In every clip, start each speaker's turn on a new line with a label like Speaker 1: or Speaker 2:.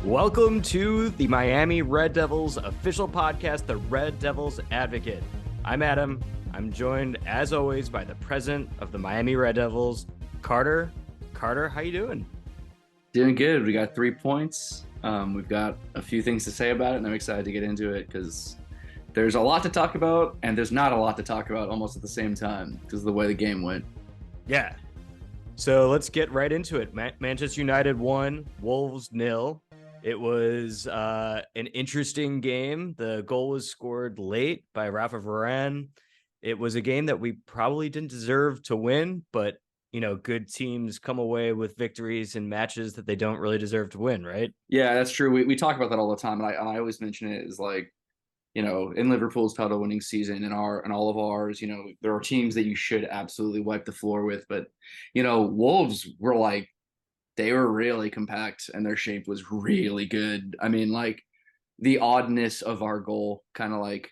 Speaker 1: Welcome to the Miami Red Devils official podcast, The Red Devils Advocate. I'm Adam. I'm joined, as always, by the president of the Miami Red Devils, Carter. Carter, how you doing?
Speaker 2: Doing good. We got 3 points. We've got a few things to say about it, and I'm excited to get into it because there's a lot to talk about, and there's not a lot to talk about almost at the same time because of the way the game went.
Speaker 1: Yeah. So let's get right into it. Manchester United won, Wolves 0. It was an interesting game. The goal was scored late by Rafa Varane. It was a game that we probably didn't deserve to win, but good teams come away with victories in matches that they don't really deserve to win, right?
Speaker 2: Yeah, that's true. We talk about that all the time, and I always mention it as like, in Liverpool's title winning season and all of ours, there are teams that you should absolutely wipe the floor with, but Wolves were like, they were really compact and their shape was really good. I mean, like the oddness of our goal kind of like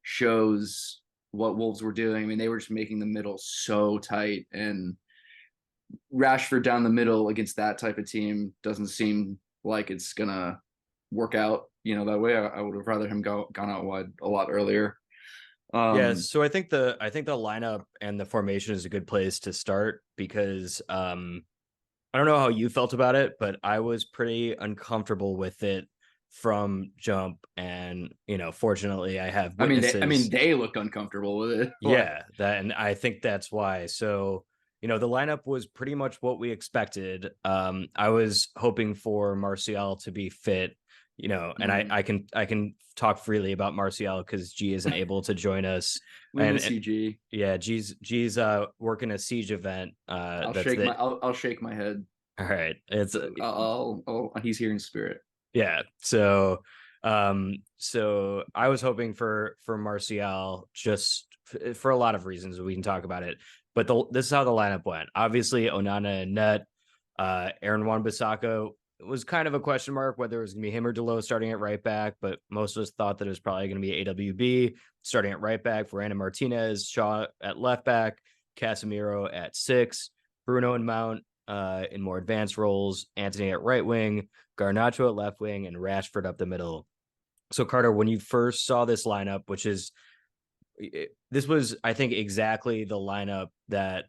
Speaker 2: shows what Wolves were doing. I mean, they were just making the middle so tight, and Rashford down the middle against that type of team doesn't seem like it's gonna work out, that way. I would have rather him gone out wide a lot earlier.
Speaker 1: Yeah, so I think the lineup and the formation is a good place to start because I don't know how you felt about it, but I was pretty uncomfortable with it from jump. And, fortunately I have witnesses.
Speaker 2: They looked uncomfortable with it.
Speaker 1: Yeah, and I think that's why. So, the lineup was pretty much what we expected. I was hoping for Martial to be fit, and I can talk freely about Martial because G isn't able to join us.
Speaker 2: And CG.
Speaker 1: Yeah, G's working a siege event.
Speaker 2: I'll shake my head.
Speaker 1: All right. It's
Speaker 2: he's here in spirit.
Speaker 1: Yeah. So I was hoping for Martial just for a lot of reasons. We can talk about it, but this is how the lineup went. Obviously, Onana and net, Aaron Wan-Bissaka was kind of a question mark whether it was going to be him or Delo starting at right back, but most of us thought that it was probably going to be AWB starting at right back, Varane and Martinez, Shaw at left back, Casemiro at 6, Bruno and Mount in more advanced roles, Anthony at right wing, Garnacho at left wing, and Rashford up the middle. So Carter, when you first saw this lineup, this was, I think, exactly the lineup that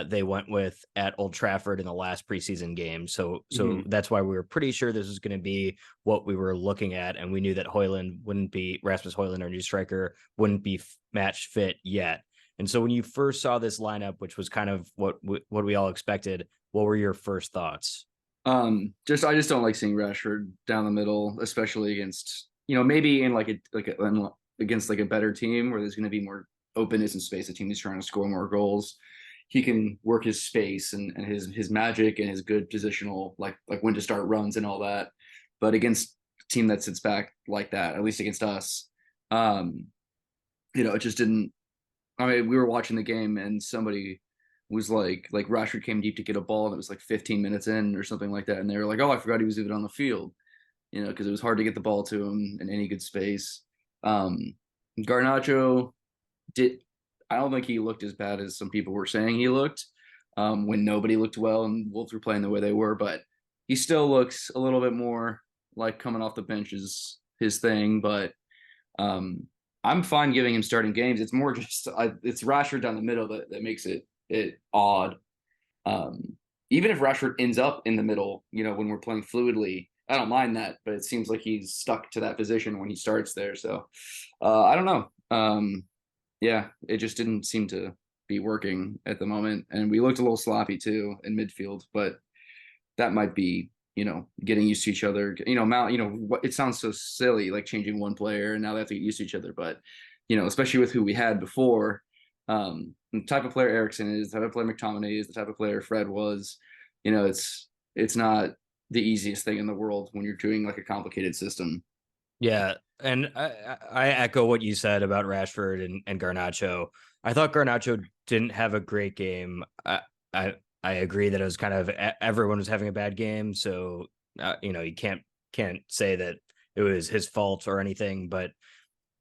Speaker 1: they went with at Old Trafford in the last preseason game. So that's why we were pretty sure this was going to be what we were looking at. And we knew that Rasmus Højlund, our new striker, wouldn't be match fit yet. And so when you first saw this lineup, which was kind of what we all expected, what were your first thoughts?
Speaker 2: I just don't like seeing Rashford down the middle, especially against, maybe in against a better team where there's going to be more openness and space. The team is trying to score more goals. He can work his space and his magic and his good positional, like when to start runs and all that. But against a team that sits back like that, at least against us, it just didn't. I mean, we were watching the game and somebody was like Rashford came deep to get a ball and it was like 15 minutes in or something like that. And they were like, oh, I forgot he was even on the field, because it was hard to get the ball to him in any good space. Garnacho I don't think he looked as bad as some people were saying he looked when nobody looked well and Wolves were playing the way they were, but he still looks a little bit more like coming off the bench is his thing. But I'm fine giving him starting games. It's more just it's Rashford down the middle that makes it odd. Even if Rashford ends up in the middle, when we're playing fluidly, I don't mind that, but it seems like he's stuck to that position when he starts there. So I don't know. Yeah, it just didn't seem to be working at the moment. And we looked a little sloppy too in midfield, but that might be, getting used to each other. Mount, it sounds so silly, like changing one player and now they have to get used to each other. But, especially with who we had before, the type of player Eriksson is, the type of player McTominay is, the type of player Fred was, it's not the easiest thing in the world when you're doing like a complicated system.
Speaker 1: Yeah, and I echo what you said about Rashford and Garnacho. I thought Garnacho didn't have a great game. I agree that it was kind of everyone was having a bad game, so you can't say that it was his fault or anything. But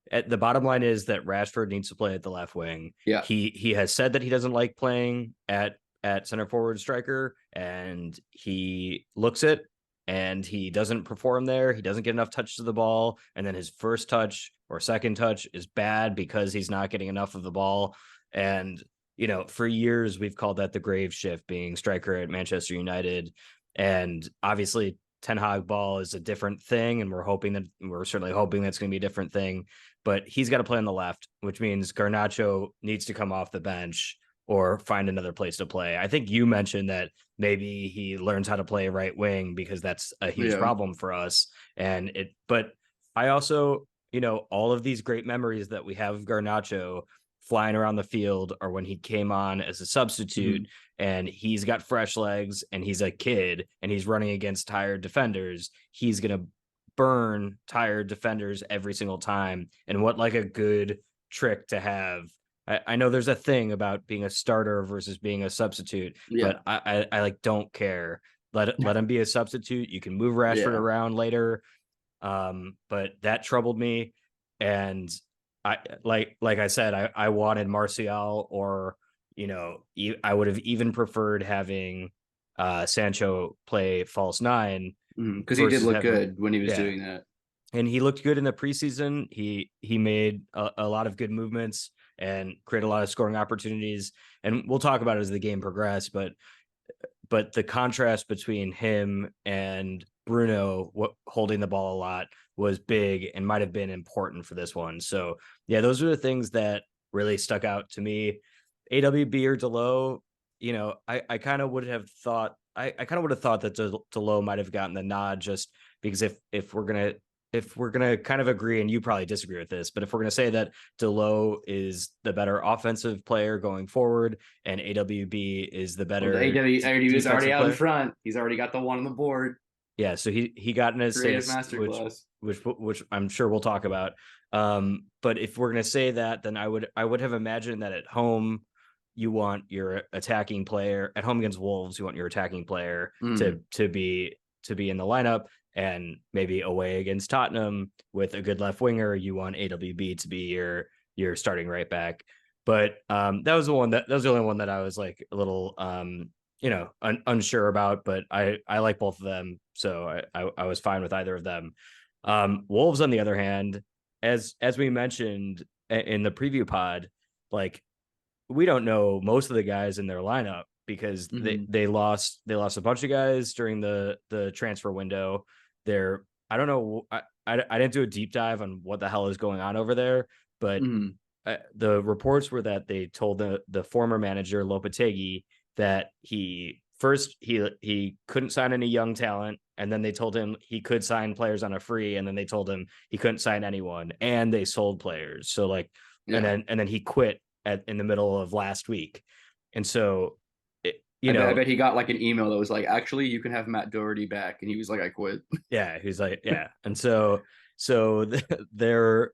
Speaker 1: the bottom line is that Rashford needs to play at the left wing.
Speaker 2: Yeah,
Speaker 1: he has said that he doesn't like playing at center forward striker, and he looks it. and he doesn't perform there. He doesn't get enough touches of the ball. And then his first touch or second touch is bad because he's not getting enough of the ball. And, for years, we've called that the grave shift, being striker at Manchester United. And obviously, Ten Hag ball is a different thing. And we're certainly hoping that's going to be a different thing. But he's got to play on the left, which means Garnacho needs to come off the bench or find another place to play. I think you mentioned that maybe he learns how to play right wing because that's a huge problem for us. But I also, all of these great memories that we have of Garnacho flying around the field are when he came on as a substitute and he's got fresh legs and he's a kid and he's running against tired defenders. He's going to burn tired defenders every single time. And what like a good trick to have. I know there's a thing about being a starter versus being a substitute, but I like don't care. Let him be a substitute. You can move Rashford around later. But that troubled me. And I like I said, I wanted Martial, or I would have even preferred having Sancho play false nine,
Speaker 2: because he did look good when he was doing that.
Speaker 1: And he looked good in the preseason. He made a lot of good movements and create a lot of scoring opportunities. And we'll talk about it as the game progressed, but the contrast between him and Bruno holding the ball a lot was big and might have been important for this one. So yeah, those are the things that really stuck out to me. AWB or Delo, I kind of would have thought that Delo might have gotten the nod, just because if we're gonna kind of agree, and you probably disagree with this, but if we're gonna say that Delo is the better offensive player going forward and AWB is the better,
Speaker 2: AWB is already out in front. He's already got the one on the board.
Speaker 1: Yeah, so he got an assist, which I'm sure we'll talk about. But if we're gonna say that, then I would have imagined that at home you want your attacking player, at home against Wolves, you want your attacking player to be in the lineup. And maybe away against Tottenham with a good left winger, you want AWB to be your starting right back. But that was the only one that I was like a little unsure about. But I like both of them, so I was fine with either of them. Wolves, on the other hand, as we mentioned in the preview pod, like, we don't know most of the guys in their lineup because they lost a bunch of guys during the transfer window. I don't know. I didn't do a deep dive on what the hell is going on over there, but the reports were that they told the former manager Lopetegui that he couldn't sign any young talent, and then they told him he could sign players on a free, and then they told him he couldn't sign anyone, and they sold players. So and then he quit in the middle of last week, and so. I
Speaker 2: bet he got like an email that was like, actually, you can have Matt Doherty back. And he was like, I quit.
Speaker 1: Yeah, he's like, yeah. And so they're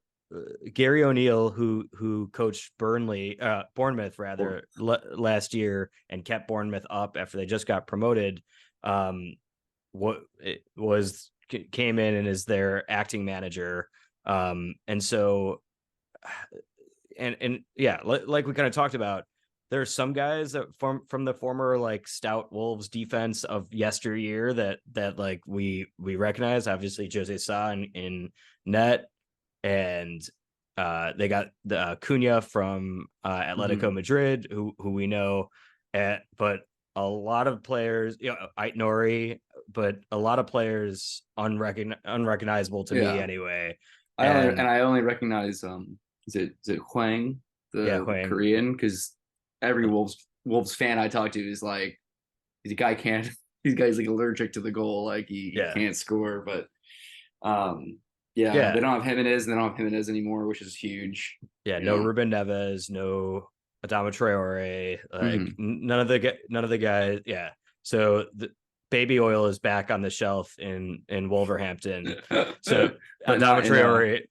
Speaker 1: Gary O'Neill, who coached Bournemouth rather, last year and kept Bournemouth up after they just got promoted. Came in and is their acting manager. And so, and yeah, like we kind of talked about, there are some guys that from the former like stout Wolves defense of yesteryear that like we recognize. Obviously, Jose Sa in net, and they got the Cunha from Atletico Madrid, who we know, but a lot of players, Ait Nori, but a lot of players unrecognizable to me anyway.
Speaker 2: I only recognize is it Hwang,
Speaker 1: Hwang.
Speaker 2: Korean, because every Wolves fan I talk to is like, these guy's like allergic to the goal, like he can't score. But they don't have Jimenez, and they don't have Jimenez anymore, which is huge.
Speaker 1: Yeah, no Ruben Neves, no Adama Traore, like none of the guys. Yeah, so the Baby Oil is back on the shelf in Wolverhampton. So Adama Traore,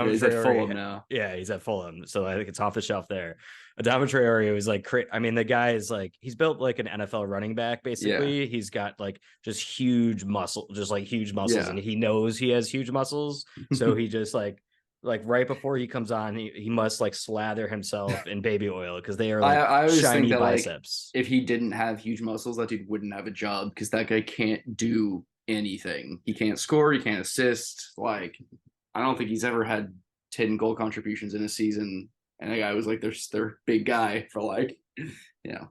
Speaker 2: he's at Fulham now.
Speaker 1: Yeah, he's at Fulham, so I think it's off the shelf there. Adama Traore was like, I mean, the guy is like, he's built like an NFL running back, basically. Yeah. He's got like just huge muscles, and he knows he has huge muscles. So he just like right before he comes on, he must like slather himself in baby oil because they are like I always shiny think that, biceps.
Speaker 2: Like, if he didn't have huge muscles, that dude wouldn't have a job, because that guy can't do anything. He can't score. He can't assist. Like, I don't think he's ever had 10 goal contributions in a season. And the guy was like their big guy for like,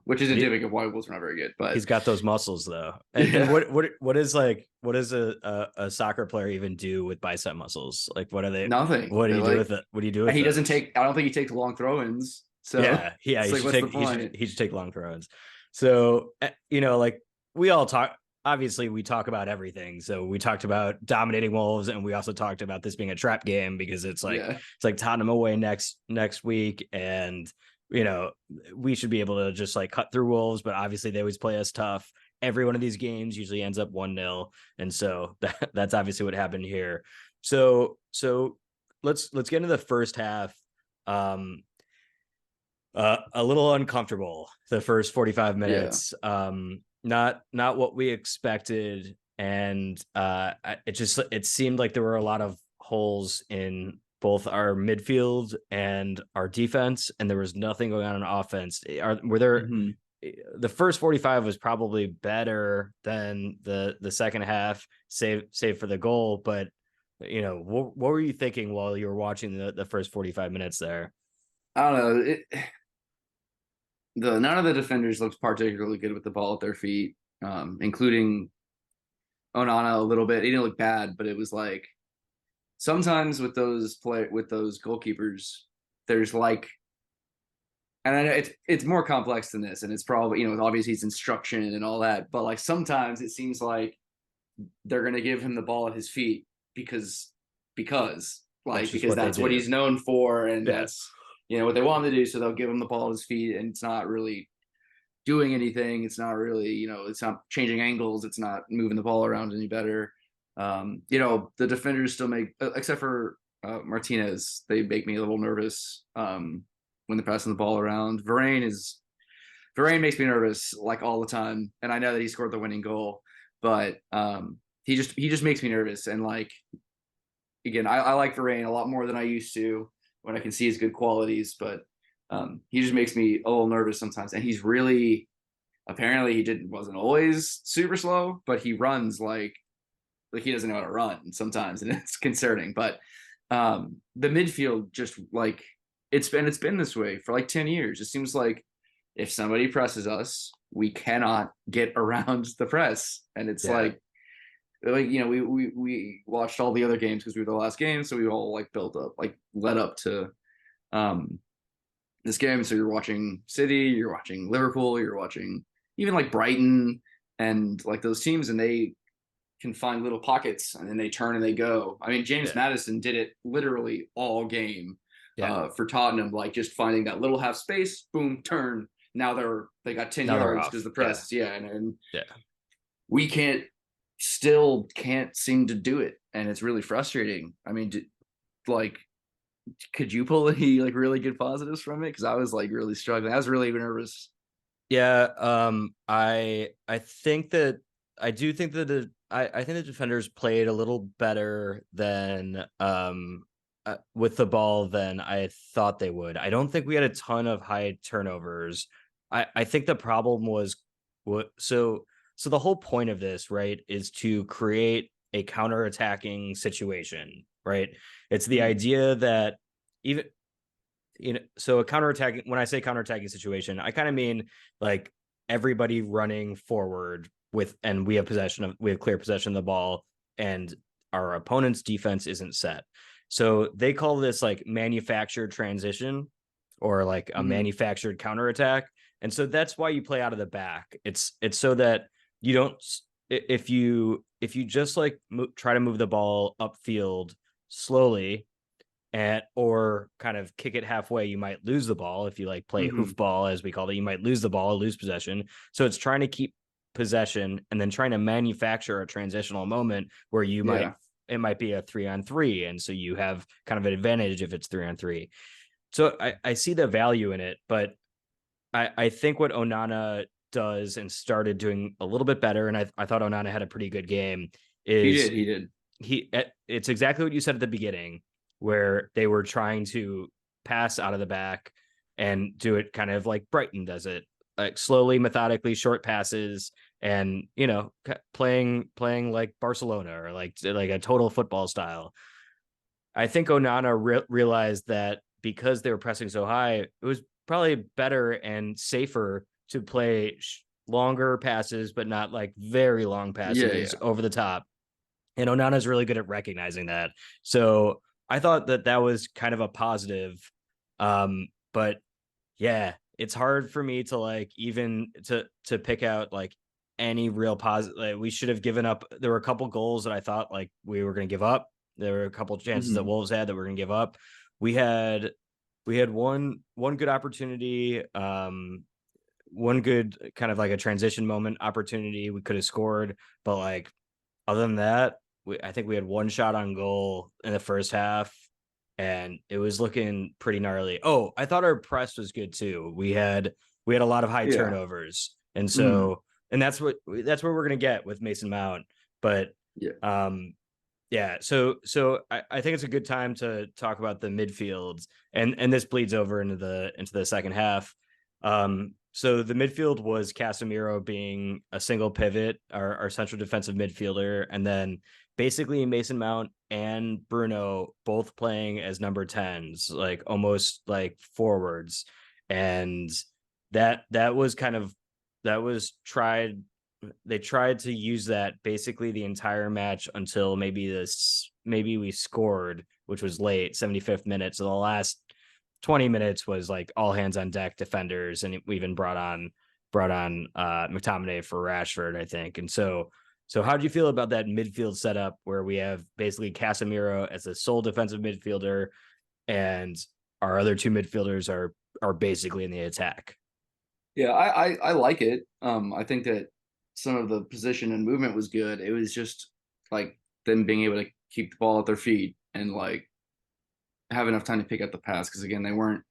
Speaker 2: which is
Speaker 1: He,
Speaker 2: indicative of why Wolves are not very good. But
Speaker 1: he's got those muscles though. And
Speaker 2: yeah,
Speaker 1: what does a soccer player even do with bicep muscles? Like what are they?
Speaker 2: nothing.
Speaker 1: What do
Speaker 2: They
Speaker 1: you do
Speaker 2: like,
Speaker 1: with it? What do you do
Speaker 2: and
Speaker 1: with
Speaker 2: he doesn't
Speaker 1: those?
Speaker 2: take. I don't think he takes long throw-ins. So
Speaker 1: Yeah.
Speaker 2: it's
Speaker 1: He
Speaker 2: like,
Speaker 1: should
Speaker 2: what's the
Speaker 1: take
Speaker 2: point?
Speaker 1: he should take long throws. So like we all talk. Obviously, we talk about everything. So we talked about dominating Wolves, and we also talked about this being a trap game because
Speaker 2: Yeah.
Speaker 1: it's like Tottenham away next week, and we should be able to just like cut through Wolves, but obviously they always play us tough. Every one of these games usually ends up 1-0, and so that's obviously what happened here. So let's get into the first half. Um, a little uncomfortable the first 45
Speaker 2: Yeah.
Speaker 1: minutes. Not what we expected, and it seemed like there were a lot of holes in both our midfield and our defense, and there was nothing going on in offense. Were there
Speaker 2: Mm-hmm.
Speaker 1: the first 45 was probably better than the second half, save for the goal, but what were you thinking while you were watching the first 45 minutes there?
Speaker 2: I don't know. None of the defenders looked particularly good with the ball at their feet, including Onana a little bit. He didn't look bad, but it was like sometimes with those goalkeepers, there's like, and I know it's more complex than this, and it's probably obviously it's instruction and all that, but like sometimes it seems like they're gonna give him the ball at his feet because
Speaker 1: That's
Speaker 2: like
Speaker 1: just
Speaker 2: because
Speaker 1: what they
Speaker 2: that's what
Speaker 1: do.
Speaker 2: he's known for, and
Speaker 1: Yeah.
Speaker 2: that's what they want him to do. So they'll give him the ball at his feet, and it's not really doing anything. It's not really, it's not changing angles. It's not moving the ball around any better. The defenders still make, except for Martinez, they make me a little nervous when they're passing the ball around. Varane makes me nervous like all the time, and I know that he scored the winning goal, but he just makes me nervous. And like again, I like Varane a lot more than I used to when I can see his good qualities, but he just makes me a little nervous sometimes. And he's really apparently wasn't always super slow, but he runs like he doesn't know how to run sometimes, and it's concerning. But the midfield just like it's been this way for like 10 years. It seems like if somebody presses us, we cannot get around the press, and it's
Speaker 1: Yeah.
Speaker 2: like we watched all the other games because we were the last game, so we all like built up, like led up to um this game. So you're watching City, you're watching Liverpool, you're watching even like Brighton and like those teams, and they can find little pockets and then they turn and they go. I mean, James
Speaker 1: Yeah.
Speaker 2: Madison did it literally all game
Speaker 1: Yeah.
Speaker 2: for Tottenham, like just finding that little half space, boom, turn. Now they got 10
Speaker 1: Now they're
Speaker 2: yards because
Speaker 1: off.
Speaker 2: the
Speaker 1: Yeah.
Speaker 2: press, yeah, and
Speaker 1: Yeah.
Speaker 2: we can't seem to do it, and it's really frustrating. I mean, like, could you pull any like really good positives from it? Because I was like really struggling. I was really nervous.
Speaker 1: Yeah. I think that I do think that I think the defenders played a little better than with the ball than I thought they would. I don't think we had a ton of high turnovers. I think the problem was what so the whole point of this, right, is to create a counterattacking situation, right? It's the
Speaker 2: Mm-hmm.
Speaker 1: idea that even so a counterattacking, when I say counterattacking situation, I kind of mean like everybody running forward and we have clear possession of the ball, and our opponent's defense isn't set. So they call this like manufactured transition or like a
Speaker 2: Mm-hmm.
Speaker 1: manufactured counterattack. And so that's why you play out of the back. It's so that you don't, if you just like try to move the ball upfield slowly, or kind of kick it halfway, you might lose the ball. If you like play
Speaker 2: Mm-hmm.
Speaker 1: hoofball, as we call it, you might lose the ball, lose possession. So it's trying to keep possession and then trying to manufacture a transitional moment where
Speaker 2: Yeah.
Speaker 1: it might be a 3-on-3, and so you have kind of an advantage if it's 3-on-3. So I see the value in it, but I think what Onana does and started doing a little bit better, and I thought Onana had a pretty good game,
Speaker 2: He
Speaker 1: is
Speaker 2: did. He did.
Speaker 1: it's exactly what you said at the beginning, where they were trying to pass out of the back and do it kind of like Brighton does it, like slowly, methodically, short passes, and playing like Barcelona or like a total football style. I think Onana realized that because they were pressing so high, it was probably better and safer to play longer passes, but not like very long
Speaker 2: Yeah,
Speaker 1: passes
Speaker 2: yeah.
Speaker 1: over the top. And Onana's really good at recognizing that. So I thought that that was kind of a positive. But yeah, it's hard for me to like even to pick out like any real positive. Like, we should have given up. There were a couple goals that I thought like we were going to give up. There were a couple chances that
Speaker 2: Hmm.
Speaker 1: Wolves had that we're going to give up. We had one good opportunity. One good kind of like a transition moment opportunity we could have scored, but like other than that, I think we had one shot on goal in the first half, and it was looking pretty gnarly. Oh, I thought our press was good too. We had a lot of high
Speaker 2: Yeah.
Speaker 1: turnovers, and
Speaker 2: Hmm.
Speaker 1: so and that's what we're gonna get with Mason Mount. But
Speaker 2: Yeah.
Speaker 1: um, yeah, so I think it's a good time to talk about the midfields, and this bleeds over into the second half. So the midfield was Casemiro being a single pivot, our central defensive midfielder, and then basically Mason Mount and Bruno both playing as number 10s, like almost like forwards. And that was kind of that was tried they tried to use that basically the entire match until maybe we scored, which was late, 75th minute. So the last 20 minutes was like all hands on deck defenders, and we even brought on McTominay for Rashford, I think. And so how do you feel about that midfield setup where we have basically Casemiro as the sole defensive midfielder, and our other two midfielders are basically in the attack?
Speaker 2: Yeah, I like it. I think that some of the position and movement was good. It was just like them being able to keep the ball at their feet and like have enough time to pick up the pass because again they weren't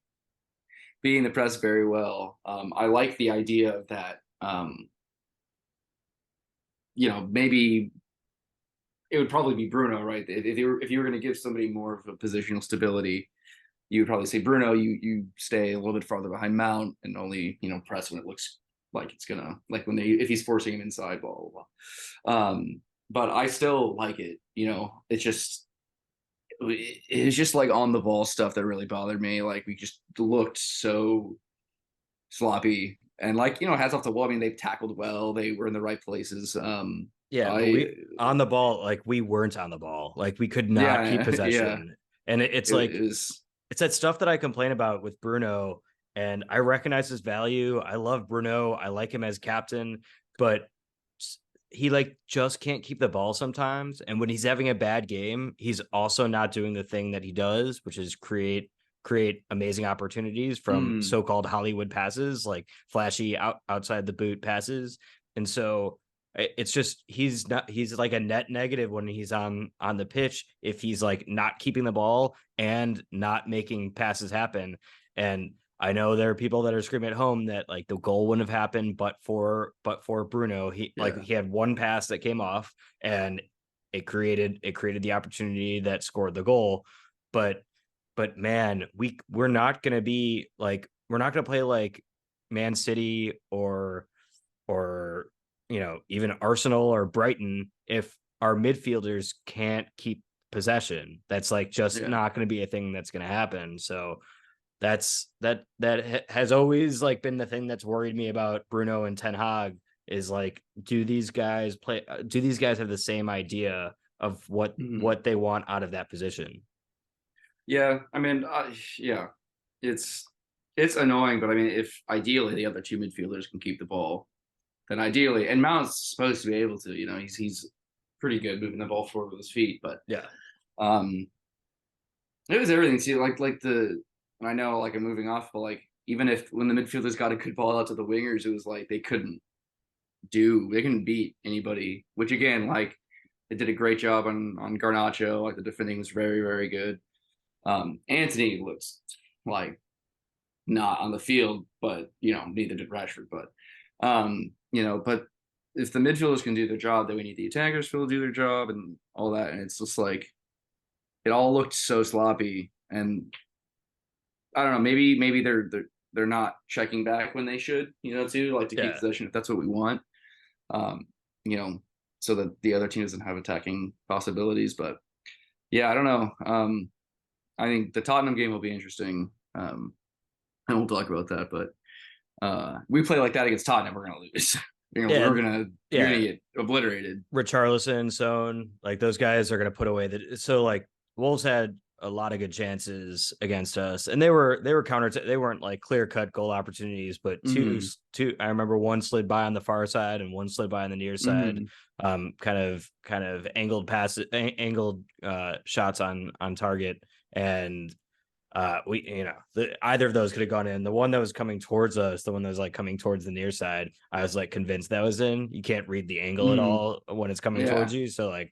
Speaker 2: beating the press very well. I like the idea of that. Maybe it would probably be Bruno, right? If you were going to give somebody more of a positional stability, you would probably say Bruno. You stay a little bit farther behind Mount and only press when it looks like it's gonna like when they if he's forcing him inside, blah blah blah. But I still like it. It was just like on the ball stuff that really bothered me. Like we just looked so sloppy and like hats off to Wall. I mean, they've tackled well. They were in the right places.
Speaker 1: Yeah, but
Speaker 2: I
Speaker 1: we on the ball, like we weren't on the ball. Like we could not keep
Speaker 2: Yeah, yeah.
Speaker 1: possession. And it's
Speaker 2: It
Speaker 1: like
Speaker 2: was
Speaker 1: it's that stuff that I complain about with Bruno, and I recognize his value. I love Bruno. I like him as captain, but he like just can't keep the ball sometimes. And when he's having a bad game, he's also not doing the thing that he does, which is create amazing opportunities from
Speaker 2: mm,
Speaker 1: so-called Hollywood passes, like flashy outside the boot passes. And so it's just he's like a net negative when he's on the pitch if he's like not keeping the ball and not making passes happen. And I know there are people that are screaming at home that like the goal wouldn't have happened but for Bruno.
Speaker 2: yeah.
Speaker 1: He had one pass that came off, and it created the opportunity that scored the goal. But man, we're not gonna be like we're not gonna play like Man City or even Arsenal or Brighton if our midfielders can't keep possession. That's like just
Speaker 2: Yeah.
Speaker 1: not going to be a thing that's going to happen. So that has always like been the thing that's worried me about Bruno and Ten Hag is like, do these guys have the same idea of
Speaker 2: Mhm.
Speaker 1: what they want out of that position?
Speaker 2: Yeah, I mean, yeah, it's it's annoying, but I mean, if ideally the other two midfielders can keep the ball, then ideally, and Mount's supposed to be able to, he's pretty good moving the ball forward with his feet, but
Speaker 1: Yeah.
Speaker 2: um, it was everything. See, and I know like I'm moving off, but like even if when the midfielders got a good ball out to the wingers, it was like they couldn't beat anybody, which again, like they did a great job on Garnacho. Like the defending was very, very good. Anthony looks like not on the field, but neither did Rashford. But if the midfielders can do their job, then we need the attackers to do their job and all that. And it's just like it all looked so sloppy. And I don't know, maybe they're they're not checking back when they should, too, like to keep
Speaker 1: Yeah.
Speaker 2: possession if that's what we want. Um, you know, so that the other team doesn't have attacking possibilities. But yeah, I don't know. I think the Tottenham game will be interesting. And we'll talk about that. But we play like that against Tottenham, we're gonna lose.
Speaker 1: Yeah.
Speaker 2: You're gonna
Speaker 1: Yeah.
Speaker 2: get obliterated.
Speaker 1: Richarlison, Son, like those guys are going to put away so like Wolves had a lot of good chances against us, and they were counter. They weren't like clear cut goal opportunities, but
Speaker 2: Mm-hmm.
Speaker 1: two. I remember one slid by on the far side and one slid by on the near side.
Speaker 2: Mm-hmm.
Speaker 1: Kind of angled passes, angled shots on target, and we either of those could have gone in. The one that was coming towards us, the one that was like coming towards the near side, I was like convinced that was in. You can't read the angle at
Speaker 2: Mm-hmm.
Speaker 1: all when it's coming
Speaker 2: Yeah.
Speaker 1: towards you, so I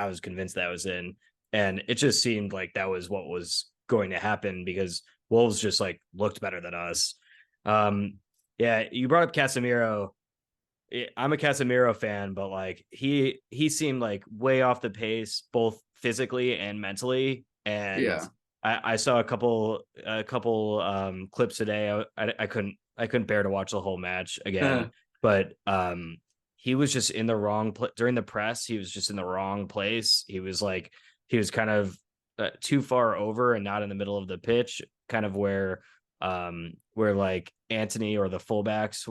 Speaker 1: was convinced that was in, and it just seemed like that was what was going to happen because Wolves just like looked better than us. Yeah, you brought up Casemiro. I'm a Casemiro fan, but like he seemed like way off the pace both physically and mentally, and
Speaker 2: Yeah.
Speaker 1: I saw a couple clips today. I couldn't bear to watch the whole match again, but he was just in the wrong place during the press. He was just in the wrong place. He was kind of too far over and not in the middle of the pitch, kind of where like Anthony or the fullbacks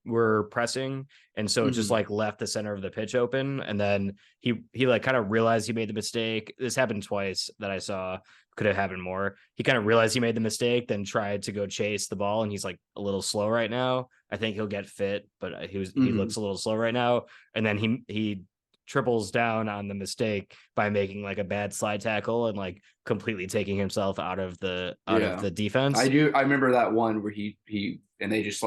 Speaker 1: were pressing, and so it just
Speaker 2: Mm-hmm.
Speaker 1: like left the center of the pitch open, and then he like kind of realized he made the mistake. This happened twice that I saw. Could have happened more. He kind of realized he made the mistake, then tried to go chase the ball, and he's like a little slow right now. I think he'll get fit, but he
Speaker 2: Mm-hmm.
Speaker 1: looks a little slow right now. And then he triples down on the mistake by making like a bad slide tackle and like completely taking himself out of the
Speaker 2: Yeah.
Speaker 1: defense.
Speaker 2: I remember that one where he and they just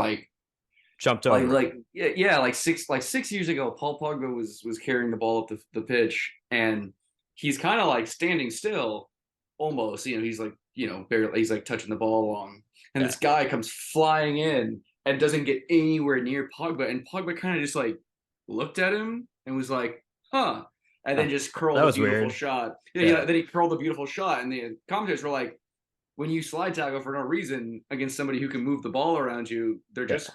Speaker 1: Jumped over him.
Speaker 2: yeah, like 6 years ago, Paul Pogba was carrying the ball up the pitch, and he's kind of like standing still, almost. He's like barely, he's like touching the ball along, and
Speaker 1: Yeah.
Speaker 2: this guy comes flying in and doesn't get anywhere near Pogba, and Pogba kind of just like looked at him and was like, "Huh," and then
Speaker 1: Huh.
Speaker 2: just
Speaker 1: That
Speaker 2: curled a
Speaker 1: was
Speaker 2: beautiful
Speaker 1: weird.
Speaker 2: shot.
Speaker 1: Yeah.
Speaker 2: Then he curled a beautiful shot, and the commentators were like, when you slide tackle for no reason against somebody who can move the ball around you, they're
Speaker 1: Yeah.
Speaker 2: just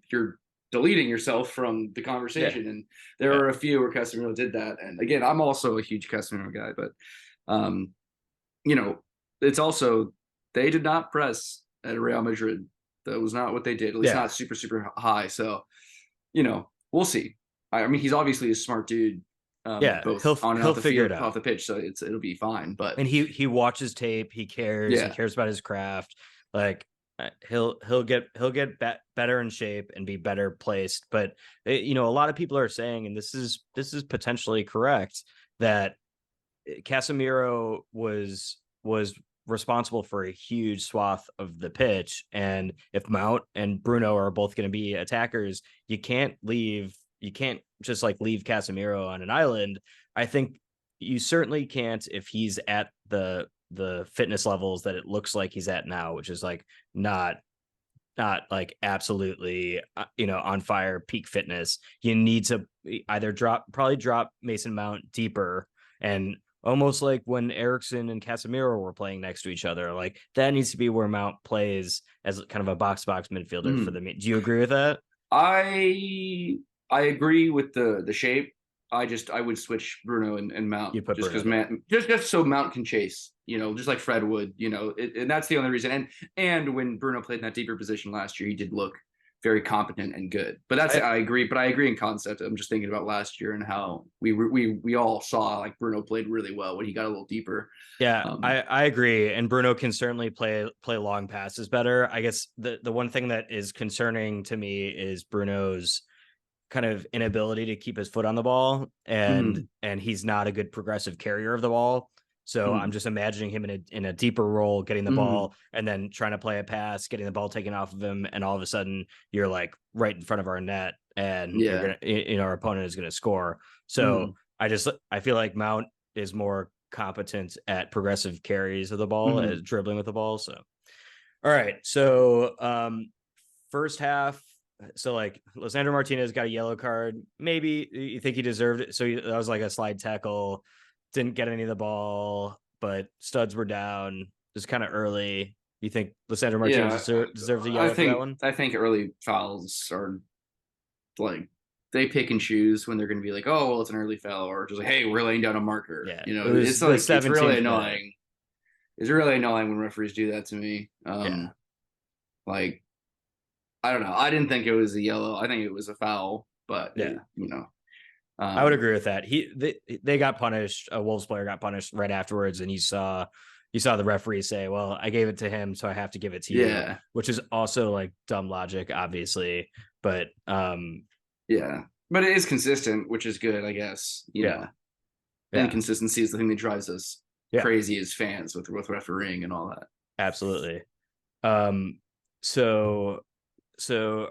Speaker 2: you're deleting yourself from the
Speaker 1: Yeah.
Speaker 2: conversation. And there
Speaker 1: Yeah.
Speaker 2: were a few where Casemiro did that. And again, I'm also a huge Casemiro guy, but um, you know, it's also they did not press at Real Madrid. That was not what they did. At least
Speaker 1: Yeah.
Speaker 2: not super super high. So we'll see. I mean, he's obviously a smart dude,
Speaker 1: Yeah.
Speaker 2: both
Speaker 1: He'll
Speaker 2: on and
Speaker 1: he'll
Speaker 2: off the
Speaker 1: figure it
Speaker 2: field,
Speaker 1: out.
Speaker 2: off the pitch. So it'll be fine. But
Speaker 1: And he watches tape. He cares. He
Speaker 2: yeah.
Speaker 1: cares about his craft. Like he'll get better in shape and be better placed. But a lot of people are saying, and this is potentially correct, that Casemiro was responsible for a huge swath of the pitch, and if Mount and Bruno are both going to be attackers, you can't just like leave Casemiro on an island. I think you certainly can't if he's at the fitness levels that it looks like he's at now, which is like not like absolutely on fire peak fitness. You need to either probably drop Mason Mount deeper, and almost like when Ericsson and Casemiro were playing next to each other, like that needs to be where Mount plays as kind of a box midfielder for
Speaker 2: Mm.
Speaker 1: the. Do you agree with that?
Speaker 2: I I agree with the shape. I would switch Bruno and Mount
Speaker 1: You put
Speaker 2: just
Speaker 1: Bruno
Speaker 2: because
Speaker 1: there.
Speaker 2: Mount just so Mount can chase, just like Fred would, and that's the only reason. And when Bruno played in that deeper position last year, he did look very competent and good. But
Speaker 1: I
Speaker 2: I agree. But I agree in concept. I'm just thinking about last year and how we all saw like Bruno played really well when he got a little deeper.
Speaker 1: Yeah,
Speaker 2: Um,
Speaker 1: I agree. And Bruno can certainly play long passes better. I guess the one thing that is concerning to me is Bruno's kind of inability to keep his foot on the ball, and
Speaker 2: mm,
Speaker 1: he's not a good progressive carrier of the ball. So I'm
Speaker 2: mm,
Speaker 1: just imagining him in a deeper role, getting the
Speaker 2: mm,
Speaker 1: ball and then trying to play a pass, getting the ball taken off of him, and all of a sudden you're like right in front of our net, and you're
Speaker 2: yeah.
Speaker 1: gonna our opponent is gonna score. So
Speaker 2: Mm,
Speaker 1: I feel like Mount is more competent at progressive carries of the ball, as
Speaker 2: mm,
Speaker 1: dribbling with the ball. So all right, so first half. So like Lissandro Martinez got a yellow card. Maybe you think he deserved it. So that was like a slide tackle. Didn't get any of the ball, but studs were down. It was kind of early. You think Lisandro Martinez
Speaker 2: Yeah,
Speaker 1: deserves a yellow for that one?
Speaker 2: I think early fouls are like they pick and choose when they're going to be like, oh, well, it's an early foul, or just like, hey, we're laying down a marker.
Speaker 1: Yeah,
Speaker 2: You know,
Speaker 1: it
Speaker 2: it's
Speaker 1: was the
Speaker 2: like it's really
Speaker 1: 17th minute.
Speaker 2: annoying. It's really annoying when referees do that to me.
Speaker 1: Yeah,
Speaker 2: Like I don't know. I didn't think it was a yellow. I think it was a foul, but
Speaker 1: yeah. I would
Speaker 2: um,
Speaker 1: agree with that. They got punished. A Wolves player got punished right afterwards, and you saw the referee say, "Well, I gave it to him, so I have to give it to you,"
Speaker 2: yeah,
Speaker 1: which is also like dumb logic, obviously. But
Speaker 2: yeah. But it is consistent, which is good, I guess.
Speaker 1: yeah, yeah,
Speaker 2: Inconsistency is the thing that drives us
Speaker 1: yeah,
Speaker 2: crazy as fans with refereeing and all that.
Speaker 1: absolutely. Um, so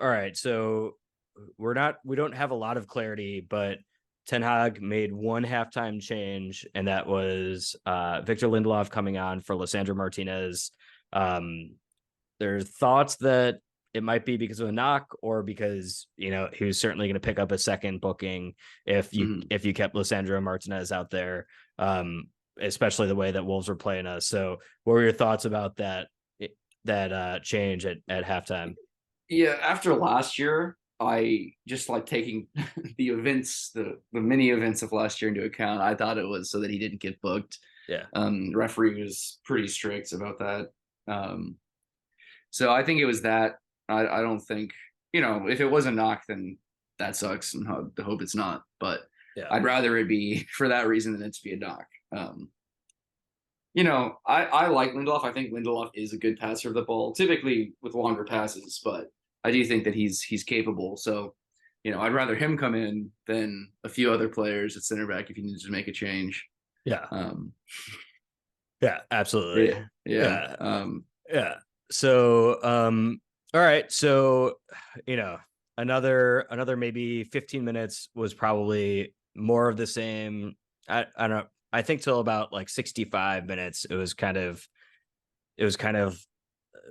Speaker 1: all right, so we don't have a lot of clarity, but Ten Hag made one halftime change, and that was Victor Lindelof coming on for Lissandro Martinez. Um, there's thoughts that it might be because of a knock, or because he was certainly going to pick up a second booking
Speaker 2: Mhm.
Speaker 1: if you kept Lissandro Martinez out there, especially the way that Wolves were playing us. So, what were your thoughts about that change at halftime?
Speaker 2: Yeah, after last year, I just like taking the mini events of last year into account. I thought it was so that he didn't get booked.
Speaker 1: Yeah,
Speaker 2: Referee was pretty strict about that. Um, so I think it was that. I don't think if it was a knock, then that sucks, and hope it's not. But
Speaker 1: yeah,
Speaker 2: I'd rather it be for that reason than it to be a knock. I like Lindelof. I think Lindelof is a good passer of the ball, typically with longer passes, but I do think that he's capable. So, I'd rather him come in than a few other players at center back if you need to make a change.
Speaker 1: yeah,
Speaker 2: Um,
Speaker 1: yeah, absolutely.
Speaker 2: yeah, yeah,
Speaker 1: Yeah, yeah. So, all right. So, you know, another maybe 15 minutes was probably more of the same. I don't know. I think till about like 65 minutes, it was kind of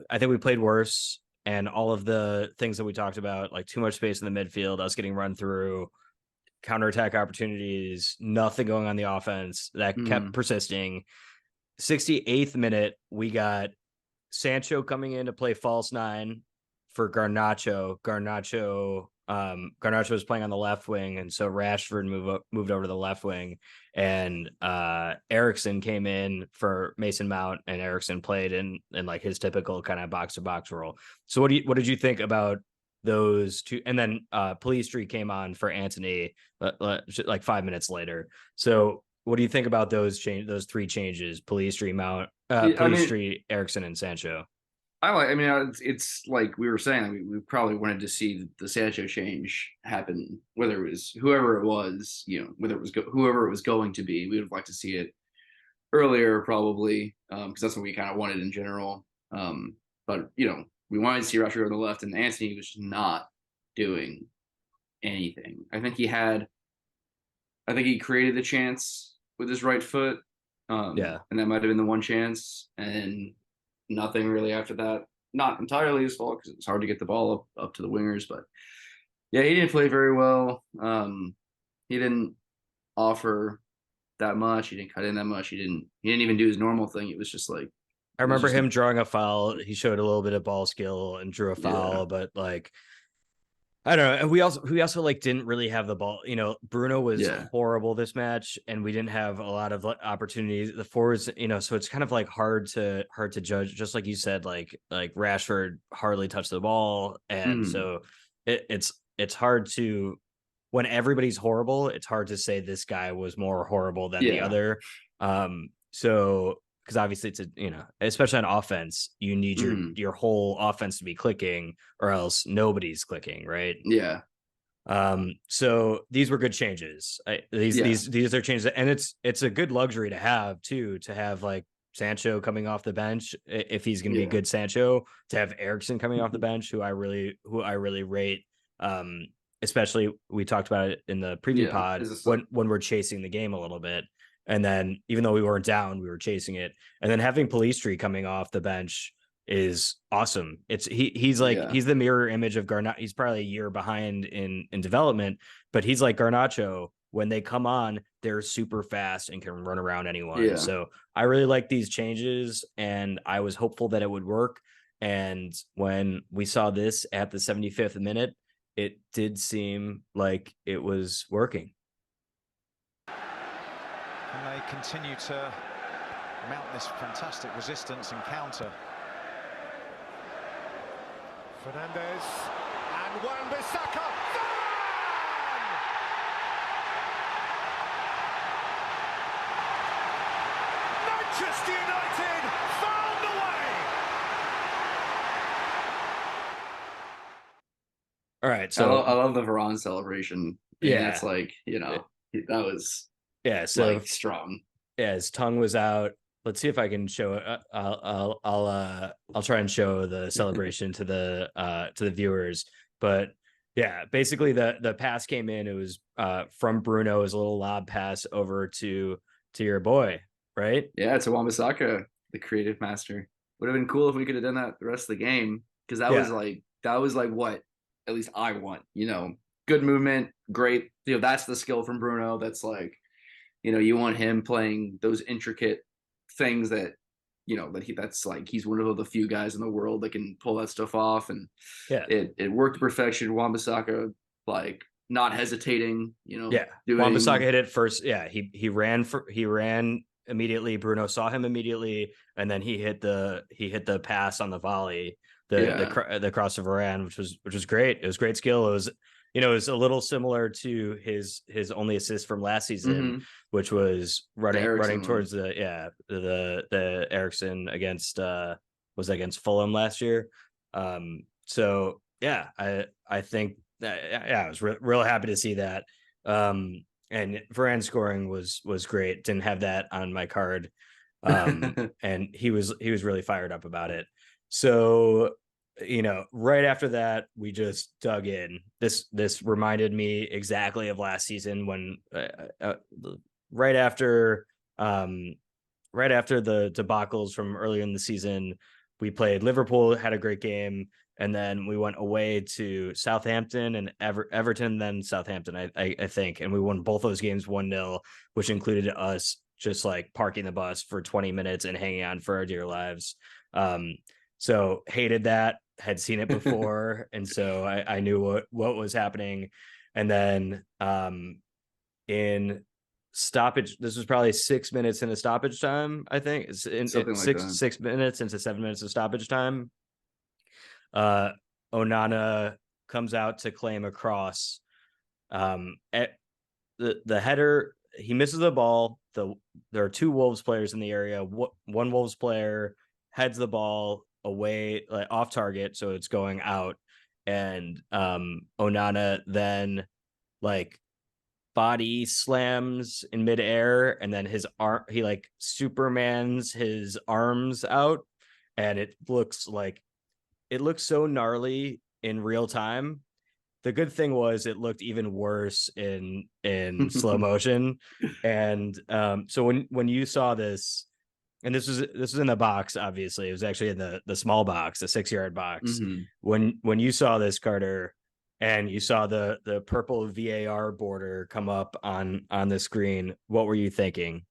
Speaker 1: I think we played worse, and all of the things that we talked about, like too much space in the midfield, us getting run through, counterattack opportunities, nothing going on the offense, that kept
Speaker 2: mm,
Speaker 1: persisting. 68th minute, we got Sancho coming in to play false nine for Garnacho. Garnacho was playing on the left wing, and so Rashford moved over to the left wing, and Ericsson came in for Mason Mount, and Ericsson played in like his typical kind of box to box role. So what did you think about those two? And then Pellistri came on for Anthony like 5 minutes later. So what do you think about those three changes?
Speaker 2: I mean,
Speaker 1: Pellistri, Ericsson, and Sancho.
Speaker 2: I mean, it's like we were saying. We probably wanted to see the Sancho change happen, whether it was whoever it was, whether it was whoever it was going to be. We would have liked to see it earlier, probably, because that's what we kind of wanted in general. But we wanted to see Rashford on the left, and Anthony was just not doing anything. I think he created the chance with his right foot,
Speaker 1: Yeah,
Speaker 2: and that might have been the one chance, and nothing really after that. Not entirely his fault because it's hard to get the ball up to the wingers, but yeah, he didn't play very well. He didn't offer that much. He didn't cut in that much. He didn't even do his normal thing. It was just like
Speaker 1: I
Speaker 2: it was
Speaker 1: remember
Speaker 2: just a
Speaker 1: him drawing a foul. He showed a little bit of ball skill and drew a
Speaker 2: yeah.
Speaker 1: foul, but like I don't know. And we also like didn't really have the ball. Bruno was
Speaker 2: Yeah.
Speaker 1: horrible this match, and we didn't have a lot of opportunities. The forwards, so it's kind of like hard to judge. Just like you said, like Rashford hardly touched the ball, and
Speaker 2: Mm,
Speaker 1: so it's hard to when everybody's horrible. It's hard to say this guy was more horrible than the
Speaker 2: yeah.
Speaker 1: other. So because obviously especially on offense, you need
Speaker 2: Mm,
Speaker 1: your whole offense to be clicking, or else nobody's clicking, right?
Speaker 2: yeah.
Speaker 1: So these were good changes. These
Speaker 2: Yeah.
Speaker 1: these these are changes, and it's a good luxury to have too, to have like Sancho coming off the bench if he's going to be
Speaker 2: Yeah.
Speaker 1: good Sancho, to have Ericsson coming off the bench, who I really rate. Um, Especially we talked about it in the preview
Speaker 2: Yeah.
Speaker 1: pod
Speaker 2: Is this
Speaker 1: when we're chasing the game a little bit, and then even though we weren't down, we were chasing it, and then having Pellistri coming off the bench is awesome. He's the mirror image of Garnacho. He's probably a year behind in development, but he's like Garnacho when they come on, they're super fast and can run around anyone.
Speaker 2: Yeah.
Speaker 1: So I really like these changes, and I was hopeful that it would work. And when we saw this at the 75th minute, it did seem like it was working.
Speaker 3: And they continue to mount this fantastic resistance and counter.
Speaker 4: Fernandez and Wan-Bissaka. Manchester United found a way.
Speaker 1: All right, so
Speaker 2: I love the Varane celebration.
Speaker 1: Yeah.
Speaker 2: That's like, that was
Speaker 1: so
Speaker 2: like strong.
Speaker 1: Yeah, his tongue was out. Let's see if I can show it. I'll try and show the celebration to the viewers. But yeah, basically the pass came in. It was from Bruno, his little lob pass over to your boy, right?
Speaker 2: Yeah, to Wan-Bissaka, the creative master. Would have been cool if we could have done that the rest of the game, because that was like what at least I want. Good movement, great. That's the skill from Bruno. That's like, you want him playing those intricate things that, that's like, he's one of the few guys in the world that can pull that stuff off. And it worked to perfection. Wan-Bissaka, like, not hesitating,
Speaker 1: Wan-Bissaka hit it first. Yeah. He ran immediately. Bruno saw him immediately. And then he hit the pass on the volley, the cross of Varane, which was great. It was great skill. It was, it was a little similar to his only assist from last season, which was running towards the Ericsson against against Fulham last year. So yeah, I think that, I was real happy to see that. And Varane scoring was great. Didn't have that on my card. And he was really fired up about it. So, right after that, we just dug in. This reminded me exactly of last season when right after the debacles from earlier in the season, we played Liverpool, had a great game, and then we went away to Southampton and Everton, then Southampton, I think, and we won both those games 1-0, which included us just like parking the bus for 20 minutes and hanging on for our dear lives. So hated that, had seen it before. And so I knew what was happening. And then in stoppage, this was probably 6 minutes into stoppage time, I think. It's six minutes into 7 minutes of stoppage time. Onana comes out to claim a cross. At the header, he misses the ball. There are two Wolves players in the area. One Wolves player heads the ball away, like off target, so it's going out, and Onana then like body slams in midair, and then his arm, he like Supermans his arms out, and it looks so gnarly in real time. The good thing was it looked even worse in slow motion. And so when you saw this, and this was in the box, obviously, it was actually in the small box, the 6-yard box. When you saw this, Carter, and you saw the purple VAR border come up on the screen, what were you thinking?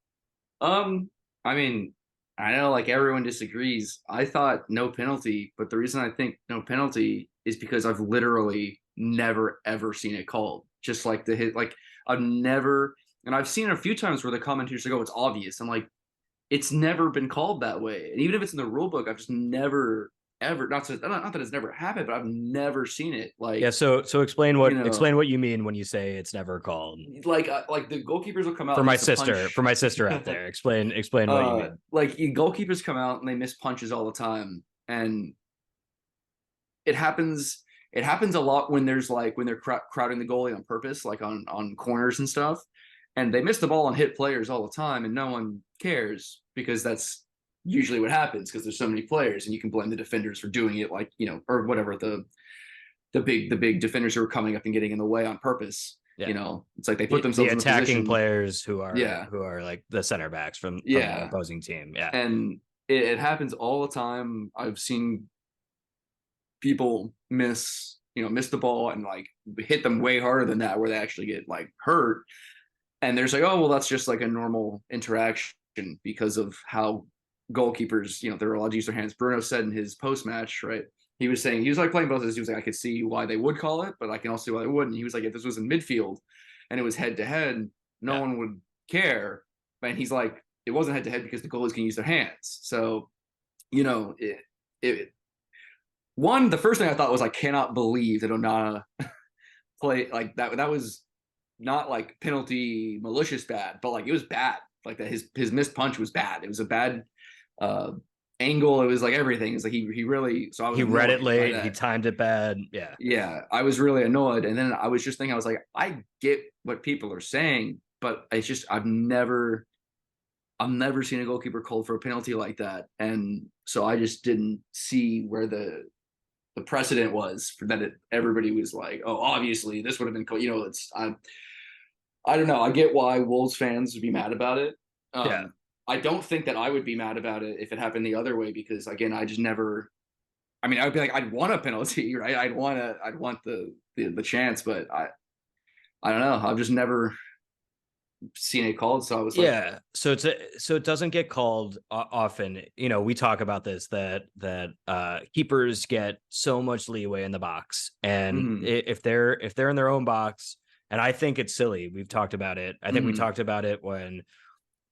Speaker 2: I mean, I know like everyone disagrees. I thought no penalty, but the reason I think no penalty is because I've literally never ever seen it called. Just like the hit, like I've never, and I've seen it a few times where the commentators go, "Oh, it's obvious." I'm like, it's never been called that way. And even if it's in the rule book, I've just never ever, not that it's never happened, but I've never seen it. Like,
Speaker 1: yeah. So explain what you mean when you say it's never called.
Speaker 2: Like the goalkeepers will come out
Speaker 1: for my sister out there. Explain what you mean.
Speaker 2: Like goalkeepers come out and they miss punches all the time, and it happens a lot when they're crowding the goalie on purpose, like on corners and stuff, and they miss the ball and hit players all the time, and no one cares because that's usually what happens because there's so many players, and you can blame the defenders for doing it, like, or whatever, the big defenders who are coming up and getting in the way on purpose. Yeah. It's like they put themselves in
Speaker 1: attacking players who are like the center backs from the opposing team. Yeah.
Speaker 2: And it happens all the time. I've seen people miss the ball and like hit them way harder than that, where they actually get like hurt. And there's like, oh, well, that's just like a normal interaction because of how goalkeepers, they're allowed to use their hands. Bruno said in his post match, right? He was saying he was like playing both sides. He was like, I could see why they would call it, but I can also see why they wouldn't. He was like, if this was in midfield and it was head to head, no one would care. And he's like, it wasn't head to head because the goalies can use their hands. So, the first thing I thought was, I cannot believe that Onana play like that. That was not like penalty malicious bad, but like it was bad. Like that his missed punch was bad. It was a bad angle. It was like everything. It's like he really, so I was,
Speaker 1: he read it late, he timed it bad.
Speaker 2: Yeah, I was really annoyed. And then I was just thinking, I was like, I get what people are saying, but it's just I've never seen a goalkeeper called for a penalty like that. And so I just didn't see where the precedent was for that. Everybody was like, oh, obviously this would have been called. I don't know. I get why Wolves fans would be mad about it. I don't think that I would be mad about it if it happened the other way, because again, I just never. I mean, I would be like, I'd want a penalty, right? I'd want the chance, but I don't know. I've just never seen it called, so I was like,
Speaker 1: so it doesn't get called often. We talk about this, that keepers get so much leeway in the box, and if they're in their own box, and I think it's silly. We've talked about it. I think we talked about it when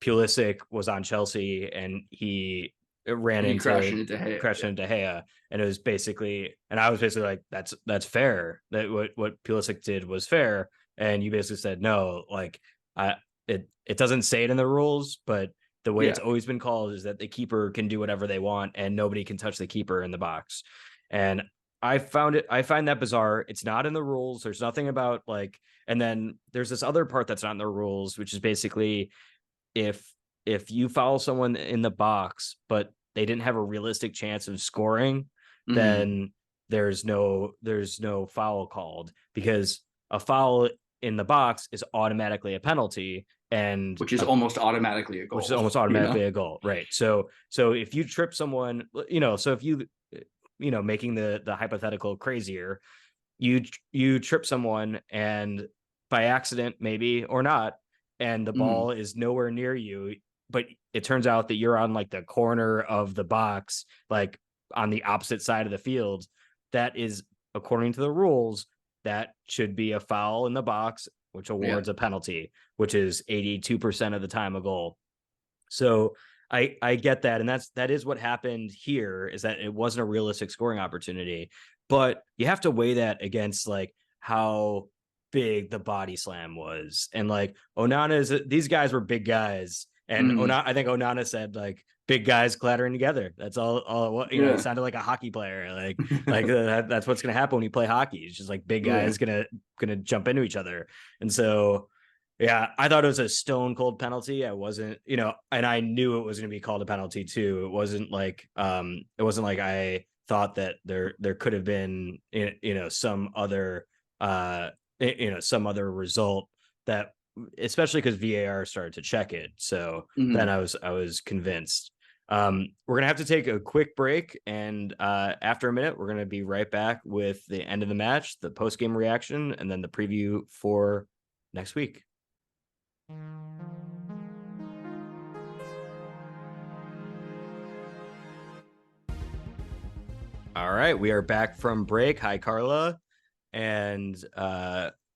Speaker 1: Pulisic was on Chelsea and he crashed into De Gea, and it was basically, and I was basically like, that's fair. That what Pulisic did was fair, and you basically said no, like it doesn't say it in the rules, but the way it's always been called is that the keeper can do whatever they want and nobody can touch the keeper in the box. And I find that bizarre. It's not in the rules. There's nothing about like, and then there's this other part that's not in the rules, which is basically if you foul someone in the box, but they didn't have a realistic chance of scoring, then there's no foul called, because a foul in the box is automatically a penalty, and
Speaker 2: which is almost automatically a goal.
Speaker 1: Right. So if you trip someone, so if you making the hypothetical crazier, you trip someone and by accident, maybe or not, and the ball is nowhere near you, but it turns out that you're on like the corner of the box, like on the opposite side of the field, that is, according to the rules, that should be a foul in the box, which awards a penalty, which is 82% of the time a goal. So I get that. And that is what happened here, is that it wasn't a realistic scoring opportunity, but you have to weigh that against like how big the body slam was. And like these guys were big guys. And I think Onana said like, big guys clattering together. That's all. He sounded like a hockey player. Like that's what's gonna happen when you play hockey. It's just like big guys gonna jump into each other. And so, I thought it was a stone cold penalty. I wasn't, and I knew it was gonna be called a penalty too. It wasn't like I thought that there could have been some other some other result, that especially because VAR started to check it. So then I was convinced. We're gonna have to take a quick break, and after a minute, we're gonna be right back with the end of the match, the post-game reaction, and then the preview for next week. All right, we are back from break. Hi, Carla. And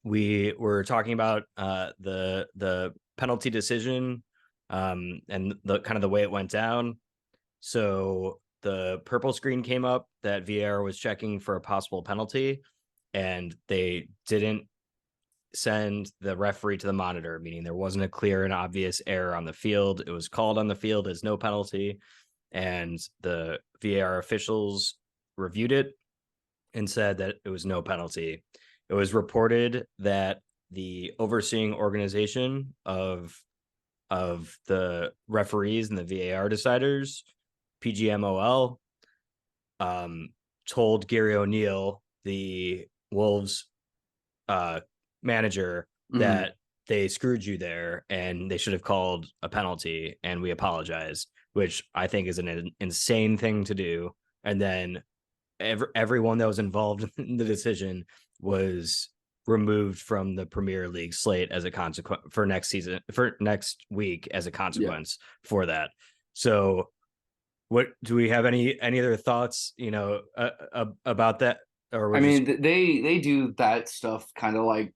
Speaker 1: we were talking about the penalty decision, and the kind of the way it went down. So the purple screen came up that VAR was checking for a possible penalty, and they didn't send the referee to the monitor, meaning there wasn't a clear and obvious error on the field. It was called on the field as no penalty, and the VAR officials reviewed it and said that it was no penalty. It was reported that the overseeing organization of the referees and the VAR deciders, PGMOL, told Gary O'Neill, the Wolves manager, that they screwed you there and they should have called a penalty, and we apologize, which I think is an insane thing to do. And then everyone that was involved in the decision was removed from the Premier League slate as a consequence for next week as a consequence for that. So what do we have any other thoughts, about that? Or
Speaker 2: I mean, they do that stuff kind of like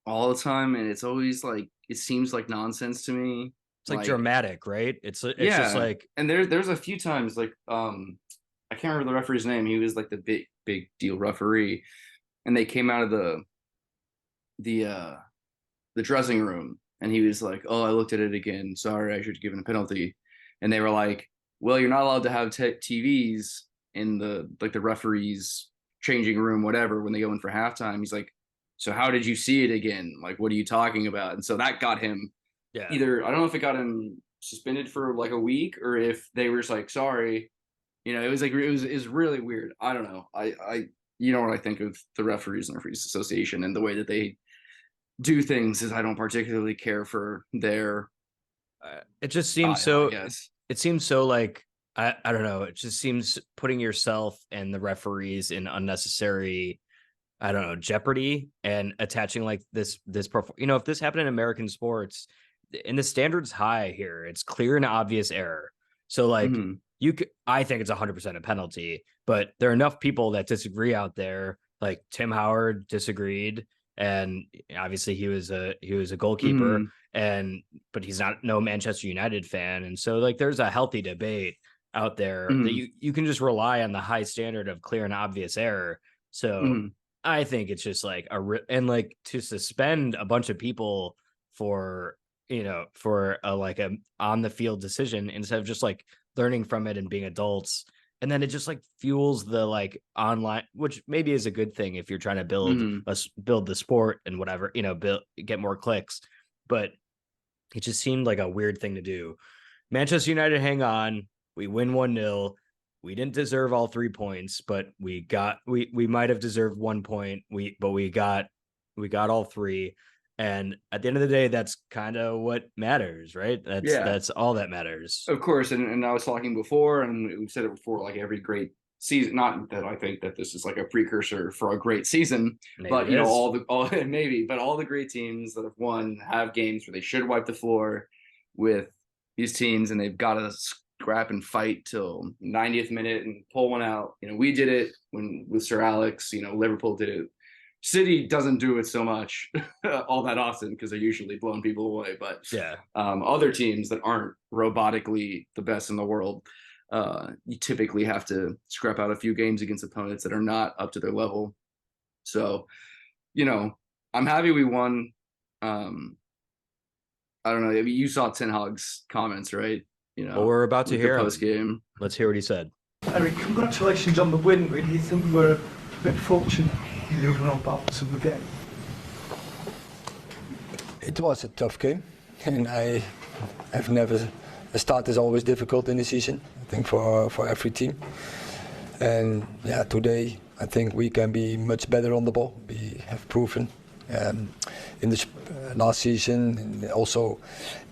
Speaker 2: all the time, and it's always like it seems like nonsense to me.
Speaker 1: it's like dramatic, right? It's just
Speaker 2: Yeah,
Speaker 1: like,
Speaker 2: and there's a few times like I can't remember the referee's name. He was like the big deal referee, and they came out of the dressing room, and he was like, "Oh, I looked at it again. Sorry, I should have given a penalty." And they were like, "Well, you're not allowed to have TVs in the referees changing room, whatever, when they go in for halftime." He's like, "So how did you see it again? Like, what are you talking about?" And so that got him either, I don't know if it got him suspended for like a week, or if they were just like, "Sorry." It was like it was really weird. I don't know. I you know what I think of the referees and referees association and the way that they do things is I don't particularly care for their
Speaker 1: it just seems
Speaker 2: style,
Speaker 1: so
Speaker 2: I guess.
Speaker 1: it seems so like, I don't know, it just seems putting yourself and the referees in unnecessary, I don't know, jeopardy, and attaching like this if this happened in American sports, and the standard's high here, it's clear and obvious error. So like, I think it's 100% a penalty, but there are enough people that disagree out there. Like Tim Howard disagreed, and obviously he was a goalkeeper, but he's not no Manchester United fan, and so like there's a healthy debate out there that you can just rely on the high standard of clear and obvious error. So I think it's just like and like to suspend a bunch of people for a like a on the field decision instead of just like learning from it and being adults. And then it just like fuels the like online, which maybe is a good thing if you're trying to build the sport and whatever, get more clicks. But it just seemed like a weird thing to do. Manchester United hang on. We win 1-0. We didn't deserve all 3 points, but we might have deserved 1 point. But we got all three. And at the end of the day, that's kind of what matters, right? That's all that matters.
Speaker 2: Of course, and I was talking before, and we've said it before, like every great season, not that I think that this is like a precursor for a great season,
Speaker 1: Maybe
Speaker 2: but all the great teams that have won have games where they should wipe the floor with these teams, and they've got to scrap and fight till 90th minute and pull one out. We did it with Sir Alex. Liverpool did it. City doesn't do it so much all that often because they're usually blowing people away. But other teams that aren't robotically the best in the world, you typically have to scrap out a few games against opponents that are not up to their level. So, I'm happy we won. I don't know. You saw Ten Hag's comments, right?
Speaker 1: Well, we're about to hear
Speaker 2: post game.
Speaker 1: Let's hear what he said.
Speaker 5: Eric, congratulations on the win. Really, you think we were a bit fortunate losing on Barton again?
Speaker 6: It was a tough game, and a start is always difficult in the season, I think, for every team. And today I think we can be much better on the ball. We have proven in the last season and also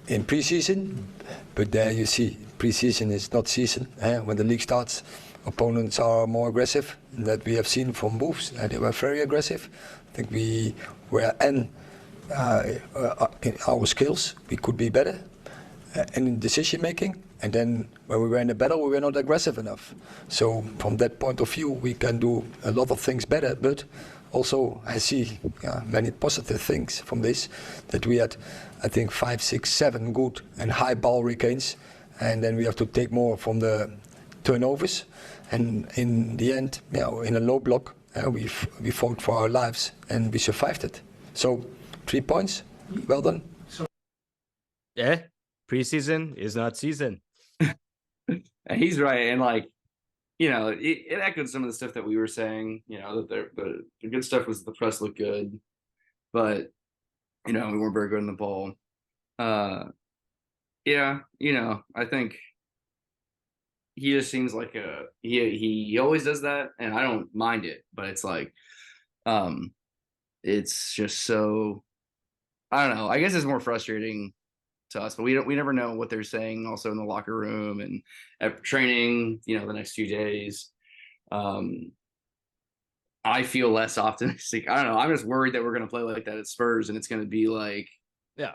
Speaker 6: in pre-season. But there you see, pre-season is not season. When the league starts, opponents are more aggressive. That we have seen from Wolves. They were very aggressive. I think we were in our skills. We could be better in decision making. And then when we were in the battle, we were not aggressive enough. So from that point of view, we can do a lot of things better. But also, I see many positive things from this. That we had, I think, 5, 6, 7 good and high ball regains, and then we have to take more from the turnovers. And in the end, in a low block, we fought for our lives and we survived it. So 3 points, well done.
Speaker 1: Yeah, preseason is not season.
Speaker 2: And he's right, and like, it echoed some of the stuff that we were saying. That the good stuff was the press looked good, but we weren't very good on the ball. I think he just seems like he always does that, and I don't mind it, but it's like, it's just so, I don't know. I guess it's more frustrating to us, but we never know what they're saying also in the locker room and at training, the next few days. I I feel less optimistic. I don't know. I'm just worried that we're going to play like that at Spurs, and it's going to be like
Speaker 1: Yeah.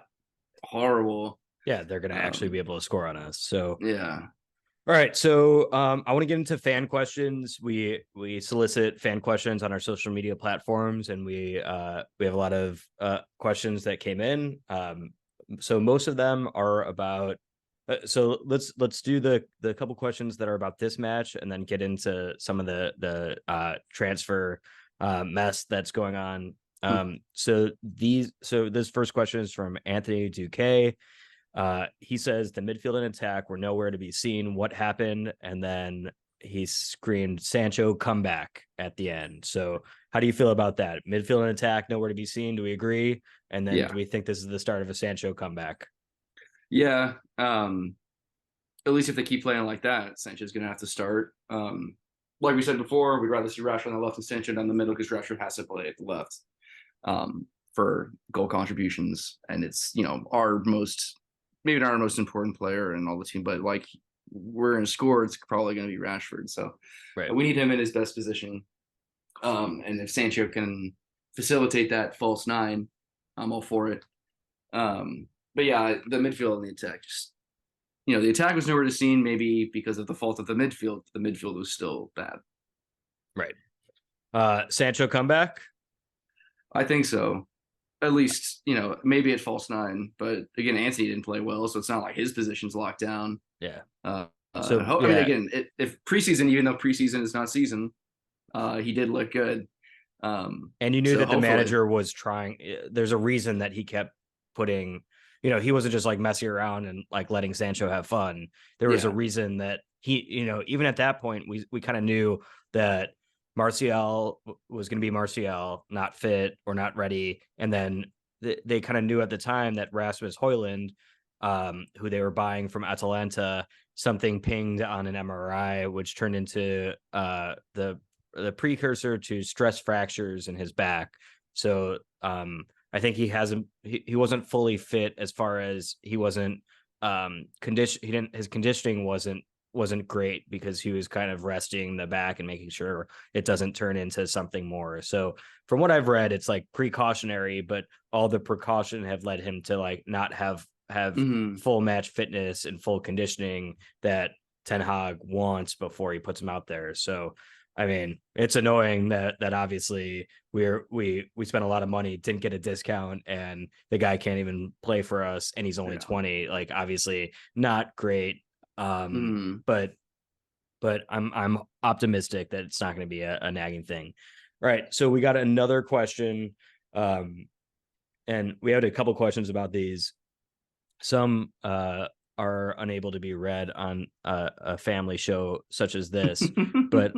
Speaker 2: horrible.
Speaker 1: Yeah, they're going to actually be able to score on us. So
Speaker 2: yeah.
Speaker 1: All right, so I want to get into fan questions. We solicit fan questions on our social media platforms, and we have a lot of questions that came in. So most of them are about. So let's do the couple questions that are about this match, and then get into some of the transfer mess that's going on. So this first question is from Anthony Duque. He says the midfield and attack were nowhere to be seen. What happened? And then he screamed Sancho comeback at the end. So how do you feel about that? Midfield and attack nowhere to be seen. Do we agree? And then do we think this is the start of a Sancho comeback?
Speaker 2: Yeah. At least if they keep playing like that, Sancho's going to have to start. Like we said before, we'd rather see Rashford on the left and Sancho down the middle because Rashford has to play at the left for goal contributions. And it's, maybe not our most important player in all the team, but like we're going to score, it's probably going to be Rashford. So we need him in his best position. And if Sancho can facilitate that false nine, I'm all for it. But yeah, the midfield and the attack, just, the attack was nowhere to seen, maybe because of the fault of the midfield. The midfield was still bad.
Speaker 1: Right. Sancho comeback?
Speaker 2: I think so. At least, maybe at false nine, but again, Anthony didn't play well, so it's not like his position's locked down.
Speaker 1: Yeah.
Speaker 2: I mean, again, if preseason, even though preseason is not season, he did look good.
Speaker 1: And you knew that the manager was trying. There's a reason that he kept putting, he wasn't just like messing around and like letting Sancho have fun. There was a reason that he, even at that point, we kind of knew that Martial was going to be Martial, not fit or not ready. And then they kind of knew at the time that Rasmus Højlund, who they were buying from Atalanta, something pinged on an MRI, which turned into the precursor to stress fractures in his back. So I think he wasn't fully fit as far as he wasn't his conditioning wasn't great because he was kind of resting the back and making sure it doesn't turn into something more. So from what I've read, it's like precautionary, but all the precaution have led him to like not have full match fitness and full conditioning that Ten Hag wants before he puts him out there. So I mean, it's annoying that obviously we spent a lot of money, didn't get a discount, and the guy can't even play for us, and he's only 20. Like, obviously not great. But I'm optimistic that it's not going to be a nagging thing. All right. So we got another question. And we had a couple questions about these. Some are unable to be read on a family show such as this, but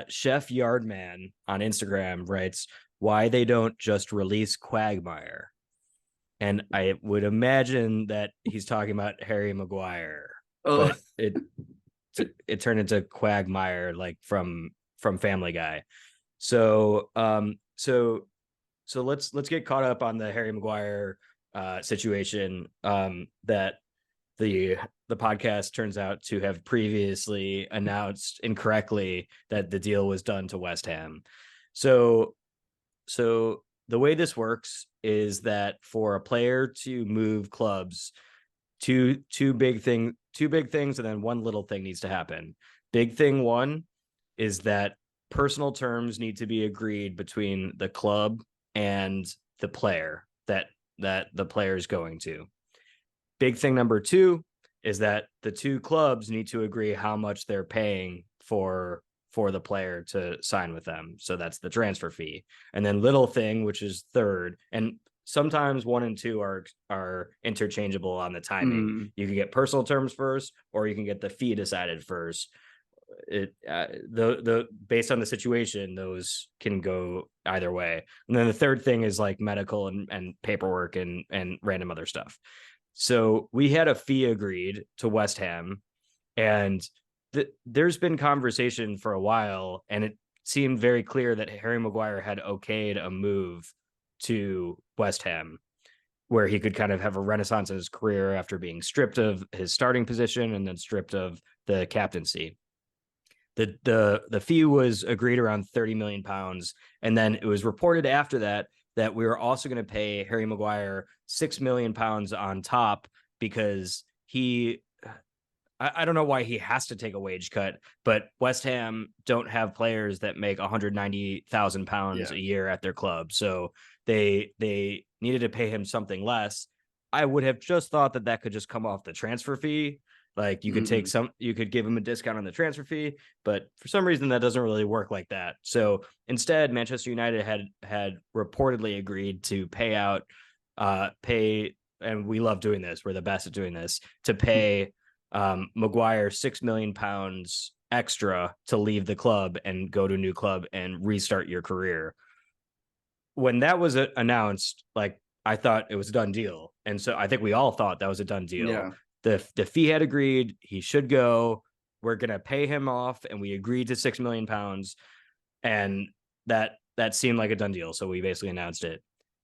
Speaker 1: Chef Yardman on Instagram writes why they don't just release Quagmire. And I would imagine that he's talking about Harry Maguire. But it turned into Quagmire, like from Family Guy. So let's get caught up on the Harry Maguire situation that the podcast turns out to have previously announced incorrectly that the deal was done to West Ham. So the way this works is that for a player to move clubs, two big things, and then one little thing needs to happen. Big thing one is that personal terms need to be agreed between the club and the player that the player is going to. Big thing number two is that the two clubs need to agree how much they're paying for the player to sign with them. So that's the transfer fee. And then little thing, which is third, and sometimes 1 and 2 are interchangeable on the timing. You can get personal terms first, or you can get the fee decided first. The based on the situation, those can go either way. And then the third thing is like medical and paperwork and random other stuff. So we had a fee agreed to West Ham, and there's been conversation for a while, and it seemed very clear that Harry Maguire had okayed a move to West Ham, where he could kind of have a renaissance in his career after being stripped of his starting position and then stripped of the captaincy. The fee was agreed around 30 million pounds, and then it was reported after that that we were also going to pay Harry Maguire 6 million pounds on top because I don't know why he has to take a wage cut, but West Ham don't have players that make 190,000 pounds a year at their club, so they needed to pay him something less. I would have just thought that could just come off the transfer fee. Like you could you could give him a discount on the transfer fee, but for some reason that doesn't really work like that. So instead, Manchester United had reportedly agreed to pay, and we love doing this. We're the best at doing this, to pay Maguire 6 million pounds extra to leave the club and go to a new club and restart your career. When that was announced, like, I thought it was a done deal. And so I think we all thought that was a done deal.
Speaker 2: Yeah.
Speaker 1: The fee had agreed, he should go. We're going to pay him off. And we agreed to 6 million pounds. And that seemed like a done deal. So we basically announced it.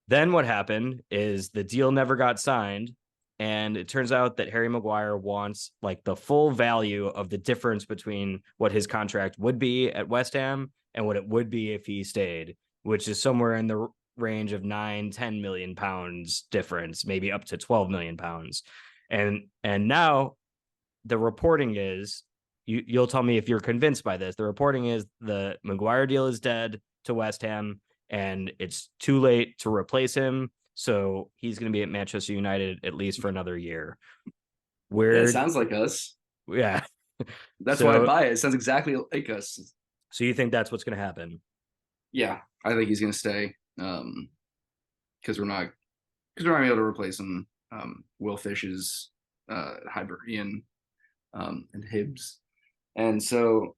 Speaker 1: Then what happened is the deal never got signed. And it turns out that Harry Maguire wants like the full value of the difference between what his contract would be at West Ham and what it would be if he stayed, which is somewhere in the range of 9-10 million pounds difference, maybe up to 12 million pounds. And now the reporting is, you'll tell me if you're convinced by this, the reporting is the Maguire deal is dead to West Ham and it's too late to replace him. So he's going to be at Manchester United at least for another year.
Speaker 2: It sounds like us.
Speaker 1: Yeah.
Speaker 2: That's why I buy it. It sounds exactly like us.
Speaker 1: So you think that's what's going to happen?
Speaker 2: Yeah, I think he's going to stay because we're not able to replace him. Will Fish's Hibernian and Hibbs, and so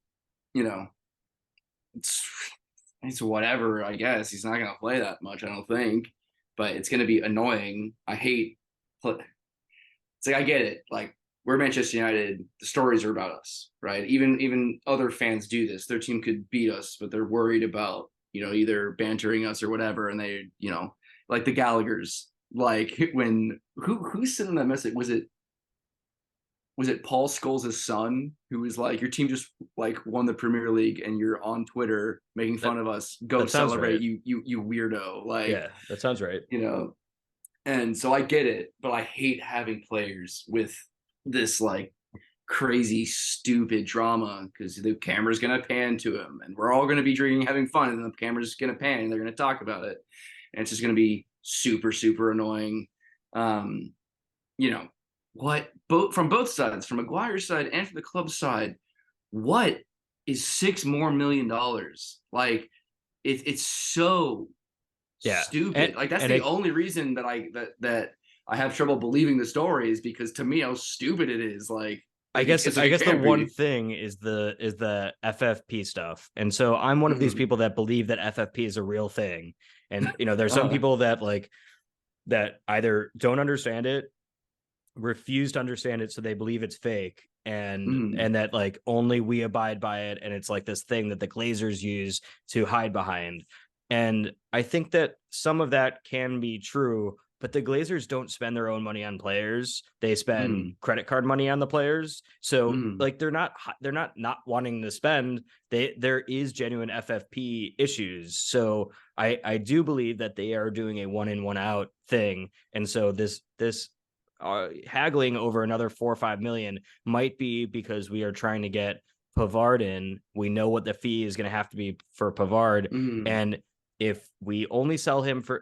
Speaker 2: it's whatever. I guess he's not going to play that much. I don't think, but it's going to be annoying. I hate. It's like I get it. Like we're Manchester United. The stories are about us, right? Even other fans do this. Their team could beat us, but they're worried about either bantering us or whatever, and they like the Gallaghers. Like when who sent in that message? Was it Paul Scholes' son who was like, your team just like won the Premier League and you're on Twitter making fun of us. Go celebrate, right. you weirdo. Like,
Speaker 1: yeah, that sounds right.
Speaker 2: And so I get it, but I hate having players with this like crazy stupid drama because the camera's gonna pan to him and we're all gonna be drinking, having fun, and the camera's gonna pan and they're gonna talk about it, and it's just gonna be super, super annoying. From both sides, from Maguire's side and from the club's side, what is $6 million more? Like it's so stupid. That's the only reason that I have trouble believing the story is because to me how stupid it is. Like
Speaker 1: I guess the one thing is the FFP stuff. And so I'm one of these people that believe that FFP is a real thing. And there's some people that that either don't understand it, refuse to understand it, so they believe it's fake, and that like only we abide by it, and it's like this thing that the Glazers use to hide behind. And I think that some of that can be true, but the Glazers don't spend their own money on players. They spend credit card money on the players. So like they're not wanting to spend. There is genuine FFP issues. So I do believe that they are doing a 1 in 1 out thing. And so this haggling over another 4 or 5 million might be because we are trying to get Pavard in. We know what the fee is going to have to be for Pavard, and if we only sell Maguire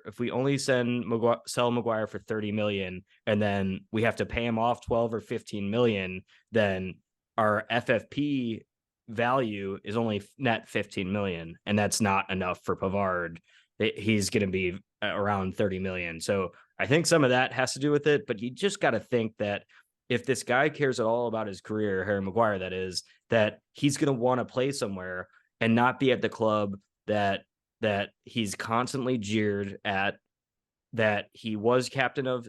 Speaker 1: for 30 million and then we have to pay him off 12 or 15 million, then our FFP value is only net 15 million. And that's not enough for Pavard. He's going to be around 30 million. So I think some of that has to do with it, but you just got to think that if this guy cares at all about his career, Harry Maguire, that is, that he's going to want to play somewhere and not be at the club that he's constantly jeered at, that he was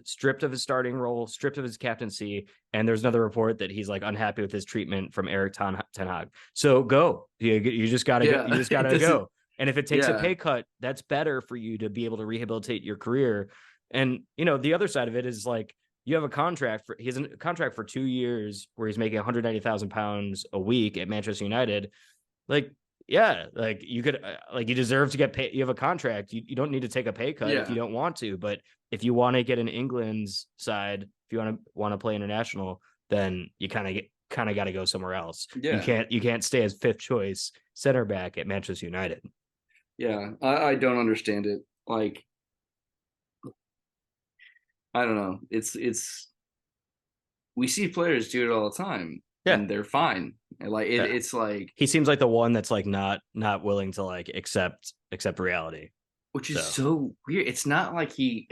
Speaker 1: stripped of his starting role, stripped of his captaincy. And there's another report that he's like unhappy with his treatment from Eric Ten Hag. So go, you just gotta go. And if it takes a pay cut, that's better for you to be able to rehabilitate your career. And, the other side of it is like, he has a contract for 2 years where he's making 190,000 pounds a week at Manchester United. Like, yeah, like you could, like you deserve to get paid. You have a contract. You don't need to take a pay cut if you don't want to. But if you want to get an England's side, if you want to play international, then you kind of got to go somewhere else.
Speaker 2: Yeah.
Speaker 1: You can't stay as fifth choice center back at Manchester United.
Speaker 2: Yeah, I don't understand it. Like, I don't know. It's we see players do it all the time,
Speaker 1: Yeah.
Speaker 2: and they're fine. And like
Speaker 1: Yeah.
Speaker 2: it's like
Speaker 1: He seems like the one that's like not willing to like accept reality.
Speaker 2: which is so weird. It's not like he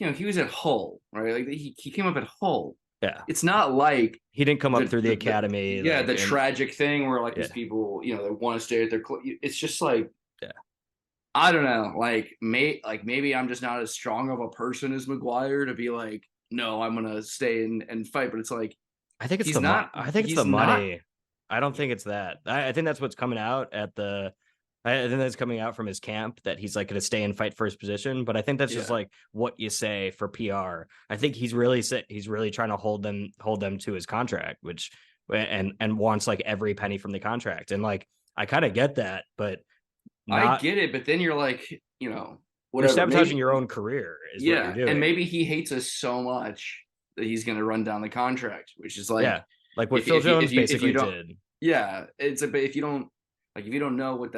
Speaker 2: was at Hull, right? Like he came up at Hull.
Speaker 1: Yeah.
Speaker 2: It's not like
Speaker 1: He didn't come up through the academy.
Speaker 2: The tragic thing where like
Speaker 1: Yeah.
Speaker 2: these people, they want to stay at their it's just like,
Speaker 1: yeah.
Speaker 2: I don't know. Like maybe I'm just not as strong of a person as Maguire to be like, no, I'm gonna stay and fight. But it's like,
Speaker 1: I think it's
Speaker 2: he's not.
Speaker 1: I think it's
Speaker 2: he's
Speaker 1: the money.
Speaker 2: not-
Speaker 1: I don't think it's that. I think that's what's coming out at the. I think that's coming out from his camp that he's like going to stay and fight first position. But I think that's just like what you say for PR. I think he's really trying to hold them to his contract, which and wants like every penny from the contract. And like I kind of get that, but
Speaker 2: I get it. But then you're like, whatever.
Speaker 1: You're sabotaging your own career. Is what you're doing.
Speaker 2: And maybe he hates us so much that he's going to run down the contract, which is like,
Speaker 1: like what Phil Jones basically did.
Speaker 2: Yeah, it's if you don't know what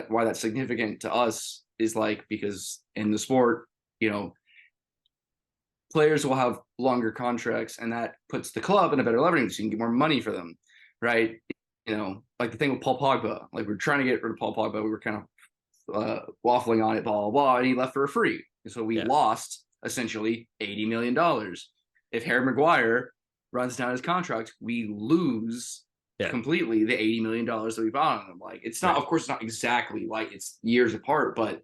Speaker 2: why that's significant to us is like, because in the sport, players will have longer contracts, and that puts the club in a better leverage, so you can get more money for them, right? Like the thing with Paul Pogba, like we're trying to get rid of Paul Pogba, we were kind of waffling on it, blah blah blah, and he left for free, so we lost essentially $80 million. If Harry Maguire runs down his contract, we lose completely the $80 million that we bought on him. Like, it's not, of course, it's not exactly like it's years apart, but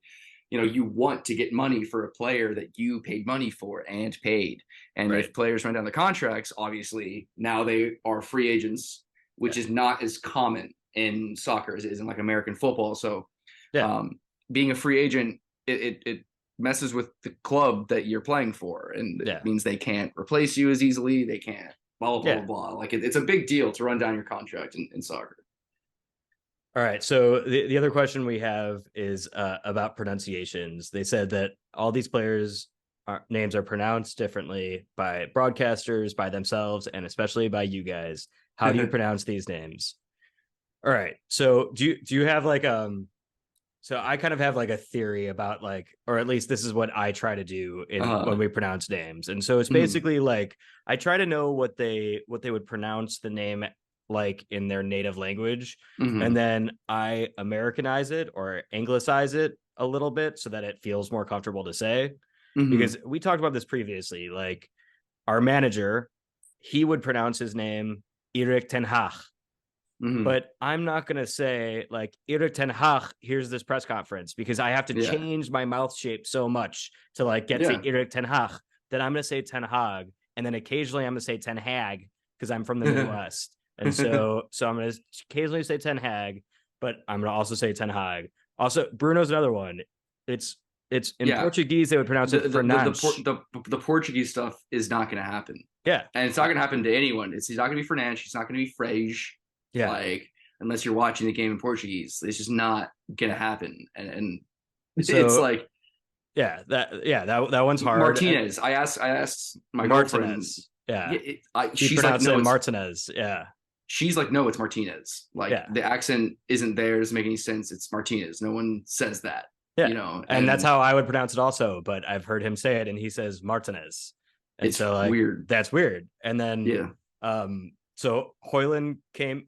Speaker 2: you want to get money for a player that you paid money for and paid. And if players run down the contracts, obviously now they are free agents, which is not as common in soccer as it is in like American football. So being a free agent, it messes with the club that you're playing for, and it means they can't replace you as easily. They can't blah blah blah. Like it's a big deal to run down your contract in soccer.
Speaker 1: All right. So the other question we have is about pronunciations. They said that all these players' names are pronounced differently by broadcasters, by themselves, and especially by you guys. How do you pronounce these names? All right. So do you have like so I kind of have like a theory about like, or at least this is what I try to do when we pronounce names. And so it's basically like, I try to know what they would pronounce the name like in their native language. And then I Americanize it or Anglicize it a little bit so that it feels more comfortable to say, because we talked about this previously. Like our manager, he would pronounce his name Erik ten Hag. But I'm not going to say like Erik ten Hag, here's this press conference, because I have to change my mouth shape so much to like get to Erik ten Hag that I'm going to say Ten Hag. And then occasionally I'm going to say Ten Hag because I'm from the Midwest. And so I'm going to occasionally say Ten Hag, but I'm going to also say Ten Hag. Also, Bruno's another one. It's in Portuguese, they would pronounce it
Speaker 2: the Portuguese stuff is not going to happen.
Speaker 1: Yeah.
Speaker 2: And it's not going to happen to anyone. He's not going to be Fernandes. He's not going to be Frege.
Speaker 1: Yeah.
Speaker 2: Like, unless you're watching the game in Portuguese, it's just not going to happen. And
Speaker 1: so,
Speaker 2: it's like,
Speaker 1: that one's hard.
Speaker 2: Martinez. I asked my
Speaker 1: Martinez.
Speaker 2: Girlfriend.
Speaker 1: Yeah.
Speaker 2: She's like, no,
Speaker 1: Martinez. Yeah.
Speaker 2: She's like, no, it's Martinez. Like the accent isn't there. It doesn't make any sense. It's Martinez. No one says that.
Speaker 1: Yeah. And that's how I would pronounce it also. But I've heard him say it and he says Martinez. And
Speaker 2: it's
Speaker 1: so like,
Speaker 2: weird.
Speaker 1: That's weird. And then so Hoyland came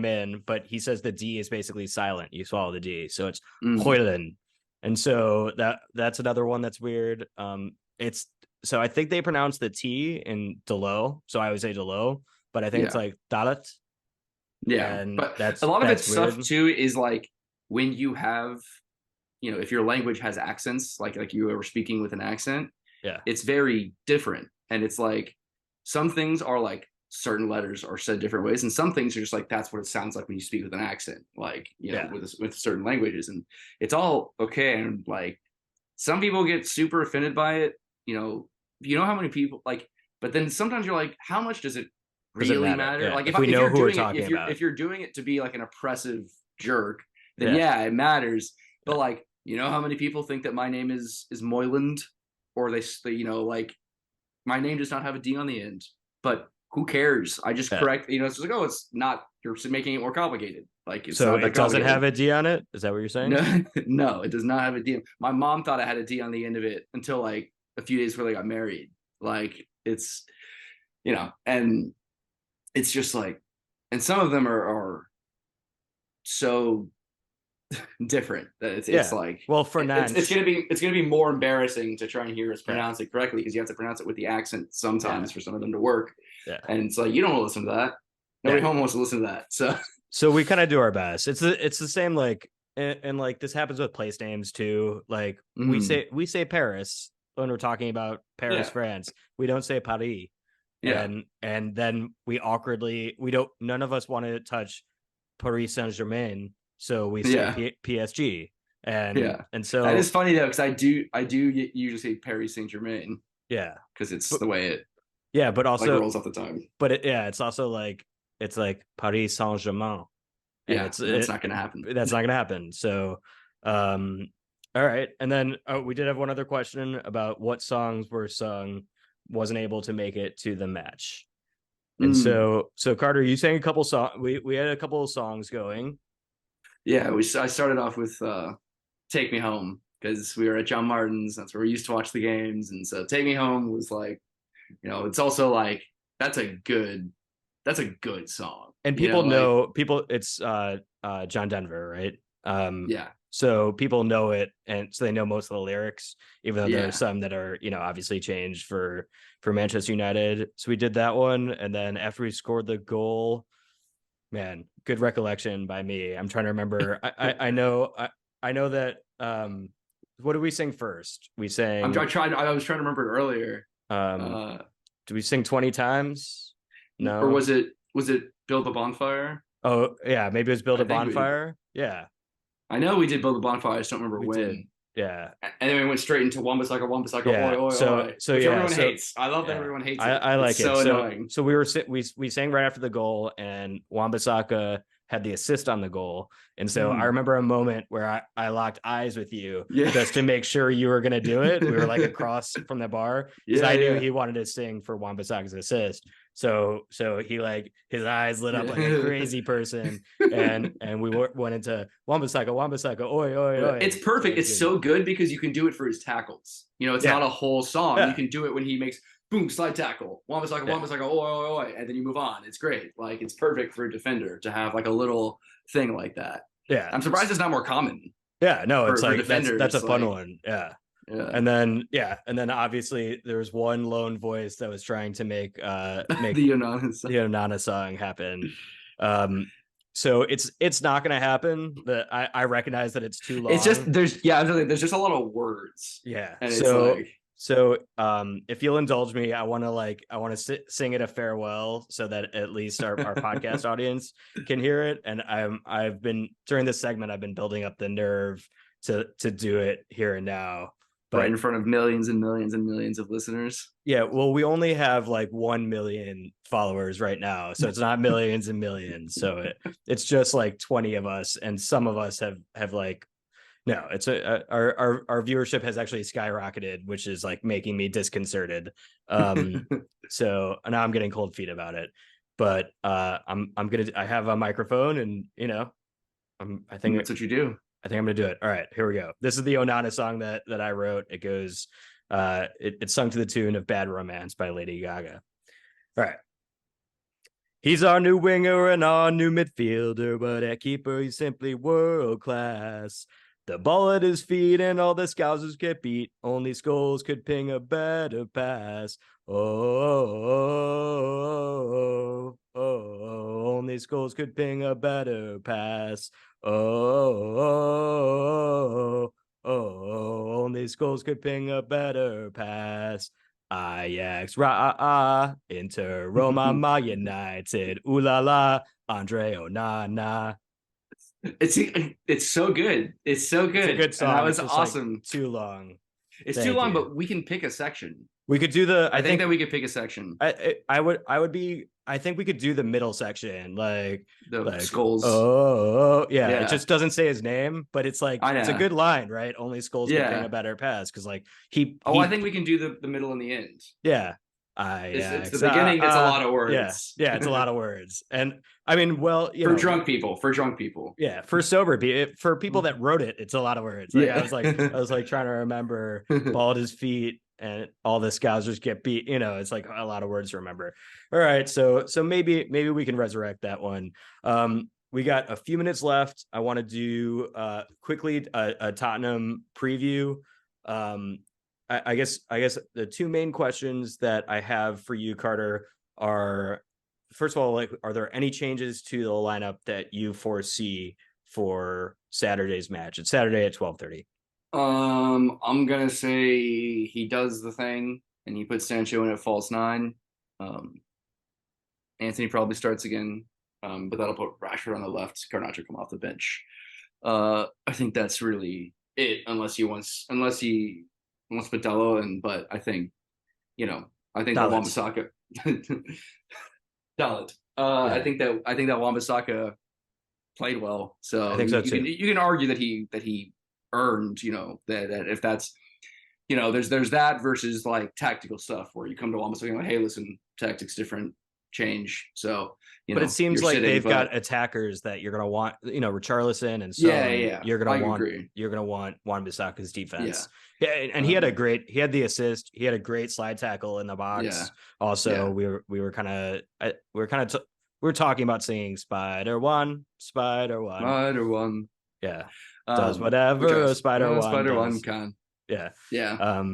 Speaker 1: in, but he says the D is basically silent. You swallow the D. So it's Hoyland. And so that's another one that's weird. So I think they pronounce the T in Delo. So I would say Delo, but I think it's like Dalit.
Speaker 2: Yeah.
Speaker 1: And
Speaker 2: but
Speaker 1: that's
Speaker 2: a lot of
Speaker 1: it's
Speaker 2: stuff too is like when you have, if your language has accents, like you were speaking with an accent, it's very different. And it's like some things are like certain letters are said different ways, and some things are just like that's what it sounds like when you speak with an accent, like with certain languages, and it's all okay. And like some people get super offended by it, you know how many people like, but then sometimes you're like, how much does it
Speaker 1: Does it
Speaker 2: really
Speaker 1: matter?
Speaker 2: matter.
Speaker 1: Yeah.
Speaker 2: Like
Speaker 1: If we know
Speaker 2: you're
Speaker 1: who we're
Speaker 2: doing it,
Speaker 1: talking about.
Speaker 2: if you're doing it to be like an oppressive jerk, then
Speaker 1: Yeah.
Speaker 2: it matters. But like, you know how many people think that my name is Moyland, or they like my name does not have a D on the end, but who cares? I just
Speaker 1: Yeah.
Speaker 2: correct, it's just like, oh, it's not, you're making it more complicated. Like, it's
Speaker 1: So
Speaker 2: not that
Speaker 1: it doesn't have
Speaker 2: complicated.
Speaker 1: a D on it? Is that what you're saying?
Speaker 2: No, no, it does not have a D. My mom thought I had a D on the end of it until like a few days before they got married. Like, it's, and it's just like, and some of them are so different that it's like,
Speaker 1: well, for
Speaker 2: it's gonna be more embarrassing to try and hear us pronounce it correctly, because you have to pronounce it with the accent sometimes for some of them to work.
Speaker 1: Yeah.
Speaker 2: And it's like, you don't want to listen to that. Nobody home wants to listen to that.
Speaker 1: So we kind of do our best. It's the same, like, and like this happens with place names too. Like we say Paris when we're talking about Paris, France. We don't say Paris.
Speaker 2: Yeah.
Speaker 1: And then none of us want to touch Paris Saint-Germain, so we say PSG. And so
Speaker 2: that is funny though, because I do usually say Paris Saint-Germain.
Speaker 1: Yeah,
Speaker 2: because it's the way it
Speaker 1: but also
Speaker 2: like rolls off the tongue.
Speaker 1: But it's also like it's like Paris Saint-Germain.
Speaker 2: Yeah, that's not gonna happen.
Speaker 1: That's not gonna happen. So all right. And then we did have one other question about what songs were sung wasn't able to make it to the match. And so Carter, you sang a couple songs. We had a couple of songs going.
Speaker 2: Yeah, I started off with Take Me Home, because we were at John Martin's. That's where we used to watch the games. And so Take Me Home was like, it's also like, that's a good song.
Speaker 1: And people it's John Denver, right?
Speaker 2: Yeah.
Speaker 1: So people know it, and so they know most of the lyrics, even though there are some that are, obviously changed for Manchester United. So we did that one, and then after we scored the goal, man, good recollection by me. I'm trying to remember. I know that. What did we sing first? We sang.
Speaker 2: I was trying to remember it earlier.
Speaker 1: Did we sing 20 times? No.
Speaker 2: Or was it Build a Bonfire?
Speaker 1: Oh yeah, maybe it was Build a Bonfire. Yeah.
Speaker 2: I know we did Build a Bonfire. I just don't remember when.
Speaker 1: Did. Yeah.
Speaker 2: And then we went straight into Wambasaka,
Speaker 1: yeah.
Speaker 2: oi, oi, oi.
Speaker 1: So
Speaker 2: which
Speaker 1: yeah,
Speaker 2: everyone hates. I love that everyone hates it.
Speaker 1: I like it.
Speaker 2: So annoying.
Speaker 1: So we sang right after the goal, and Wambasaka had the assist on the goal. And so I remember a moment where I locked eyes with you just to make sure you were going to do it. We were like across from the bar, because I knew he wanted to sing for Wambasaka's assist. So he, like, his eyes lit up like a crazy person, and we went into Wambasaka, oi, oi, oi.
Speaker 2: It's perfect. It's so good because you can do it for his tackles. It's not a whole song. You can do it when he makes boom, slide tackle, Wambasaka, oi, oi, oi, and then you move on. It's great. Like, it's perfect for a defender to have like a little thing like that.
Speaker 1: Yeah,
Speaker 2: I'm surprised it's not more common.
Speaker 1: Yeah, no, it's like that's a fun one. Yeah.
Speaker 2: Yeah.
Speaker 1: And then obviously there was one lone voice that was trying to make the Onana song happen. So it's not gonna happen. I recognize that it's too long.
Speaker 2: It's just there's just a lot of words.
Speaker 1: Yeah.
Speaker 2: And
Speaker 1: so if you'll indulge me, I want to sing it a farewell so that at least our podcast audience can hear it. And I've been during this segment, I've been building up the nerve to do it here and now. But,
Speaker 2: right in front of millions and millions and millions of listeners.
Speaker 1: Yeah, well, we only have like 1 million followers right now, so it's not millions and millions. So it's just like 20 of us, and some of us have like, no, it's our viewership has actually skyrocketed, which is like making me disconcerted. So now I'm getting cold feet about it. But I have a microphone, and I think
Speaker 2: that's what you do.
Speaker 1: I think I'm gonna do it. All right, here we go. This is the Onana song that I wrote. It goes, it's sung to the tune of "Bad Romance" by Lady Gaga. All right. He's our new winger and our new midfielder, but at keeper he's simply world class. The ball at his feet and all the scousers get beat. Only Scholes could ping a better pass. Only Scholes could ping a better pass. Only Scholes could ping a better pass. Ajax, Inter, Roma, United, ooh la la, Andre Onana.
Speaker 2: It's so good. It's so good.
Speaker 1: It's a good song.
Speaker 2: And that was
Speaker 1: it's
Speaker 2: awesome.
Speaker 1: Like too long.
Speaker 2: It's too long, but we can pick a section.
Speaker 1: We could do the.
Speaker 2: I think that we could pick a section.
Speaker 1: I would be I think we could do the middle section, like
Speaker 2: Skulls.
Speaker 1: Oh, yeah.
Speaker 2: Yeah.
Speaker 1: It just doesn't say his name, but it's like
Speaker 2: I
Speaker 1: it's a
Speaker 2: know.
Speaker 1: good line, right? Only Skulls can ping
Speaker 2: Yeah.
Speaker 1: a better pass because like
Speaker 2: I think we can do the middle and the end.
Speaker 1: yeah.
Speaker 2: It's the beginning that's a lot of words.
Speaker 1: Yeah, it's a lot of words. And I mean, well, you
Speaker 2: For
Speaker 1: know,
Speaker 2: drunk people.
Speaker 1: yeah, for sober people, for people that wrote it, it's a lot of words. Like
Speaker 2: Yeah.
Speaker 1: I was like trying to remember ball at his feet and all the Scousers get beat. You know, it's like a lot of words to remember. All right, so maybe we can resurrect that one. We got a few minutes left. I want to do quickly a Tottenham preview. I guess the two main questions that I have for you, Carter, are first of all, like, are there any changes to the lineup that you foresee for Saturday's match? It's Saturday at 12:30.
Speaker 2: I'm gonna say he does the thing and he puts Sancho in at false 9. Anthony probably starts again, but that'll put Rashford on the left. Garnacho come off the bench. I think that's really it, unless he wants Patello, but I think that Wan-Bissaka Dalit. I think that Wan-Bissaka played well. So
Speaker 1: I think so too.
Speaker 2: You can argue that he earned, that if that's, there's that versus like tactical stuff where you come to Wan-Bissaka like, hey, listen, tactics different, change. So
Speaker 1: but it seems like they've got attackers that you're gonna want, Richarlison and so you're gonna want Wan-Bissaka's defense. Yeah, and he had the assist. He had a great slide tackle in the box.
Speaker 2: Yeah.
Speaker 1: Also, we were talking about singing Spider One. Yeah, does whatever a Spider One
Speaker 2: can.
Speaker 1: Yeah.
Speaker 2: Yeah.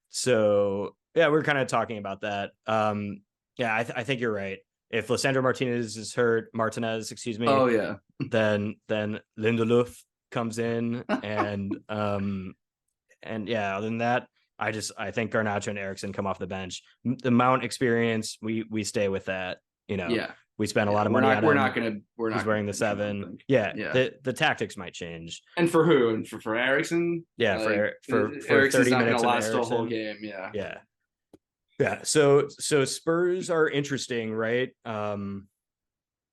Speaker 1: So yeah, we're kind of talking about that. Yeah, I think you're right. If Lisandro Martinez is hurt, excuse me.
Speaker 2: Oh yeah.
Speaker 1: Then Lindelof comes in and yeah, other than that, I think Garnacho and Eriksen come off the bench. The Mount experience, we stay with that.
Speaker 2: Yeah.
Speaker 1: We spend a lot of money on him.
Speaker 2: We're not
Speaker 1: wearing the 7. Yeah. The tactics might change.
Speaker 2: And for who? And for Eriksen?
Speaker 1: Yeah, for
Speaker 2: Eriksen's
Speaker 1: 30
Speaker 2: not
Speaker 1: minutes
Speaker 2: gonna
Speaker 1: of
Speaker 2: last the whole
Speaker 1: Eriksen.
Speaker 2: game. Yeah.
Speaker 1: Yeah. Yeah. So Spurs are interesting, right?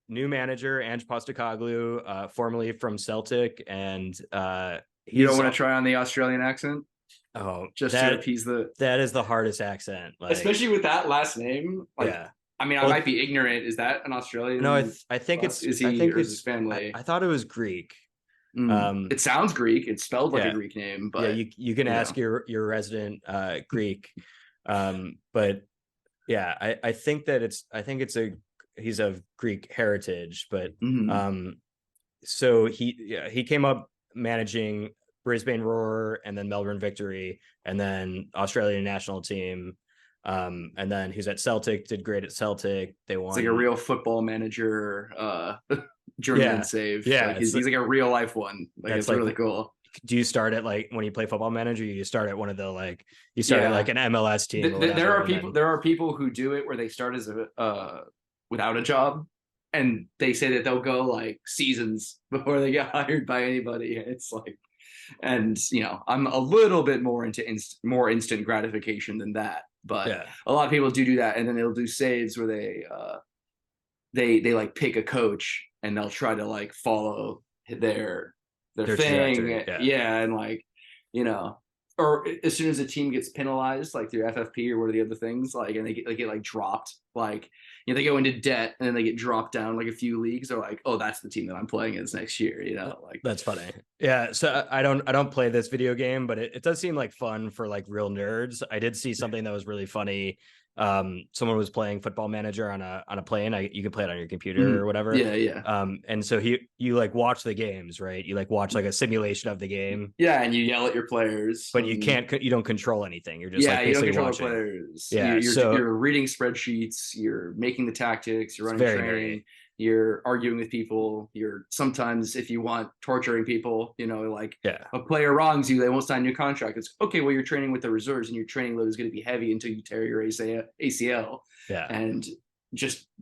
Speaker 1: New manager, Ange Postecoglou, formerly from Celtic, and
Speaker 2: you don't want to try on the Australian accent?
Speaker 1: Oh,
Speaker 2: just to appease
Speaker 1: that is the hardest accent,
Speaker 2: especially with that last name.
Speaker 1: Yeah.
Speaker 2: I mean, I might be ignorant. Is that an Australian?
Speaker 1: No, I think it's.
Speaker 2: Is he?
Speaker 1: I think
Speaker 2: it's his family.
Speaker 1: I thought it was Greek.
Speaker 2: It sounds Greek. It's spelled like a Greek name, but
Speaker 1: yeah, you can ask your resident Greek. But yeah, I think that he's of Greek heritage, but so he came up managing Brisbane Roar and then Melbourne Victory and then Australian national team. And then he's at Celtic, did great at Celtic. They won.
Speaker 2: It's like a real football manager journeyman save.
Speaker 1: Yeah,
Speaker 2: like he's like a real life one. Like it's really cool.
Speaker 1: Do you start at like when you play Football Manager? You start at one of the you start at like an MLS team.
Speaker 2: There are people who do it where they start as without a job, and they say that they'll go like seasons before they get hired by anybody. And it's like, and I'm a little bit more into more instant gratification than that. But a lot of people do that, and then they'll do saves where they like pick a coach and they'll try to like follow their thing, and like or as soon as a team gets penalized, like through FFP or one of the other things, like and they get like dropped, like they go into debt and then they get dropped down like a few leagues. They're like, oh, that's the team that I'm playing as next year. Like
Speaker 1: that's funny. Yeah. So I don't play this video game, but it does seem like fun for like real nerds. I did see something that was really funny. Someone was playing Football Manager on a plane. You can play it on your computer or whatever. And so you like watch the games, right? You like watch like a simulation of the game.
Speaker 2: Yeah, and you yell at your players,
Speaker 1: but you don't control anything. You're just like
Speaker 2: you don't control
Speaker 1: watching.
Speaker 2: The players.
Speaker 1: Yeah,
Speaker 2: you're reading spreadsheets. You're making the tactics. You're running training. You're arguing with people. You're sometimes, if you want, torturing people. Like a player wrongs you, they won't sign your contract. It's okay. Well, you're training with the reserves, and your training load is going to be heavy until you tear your ACL.
Speaker 1: Yeah,
Speaker 2: and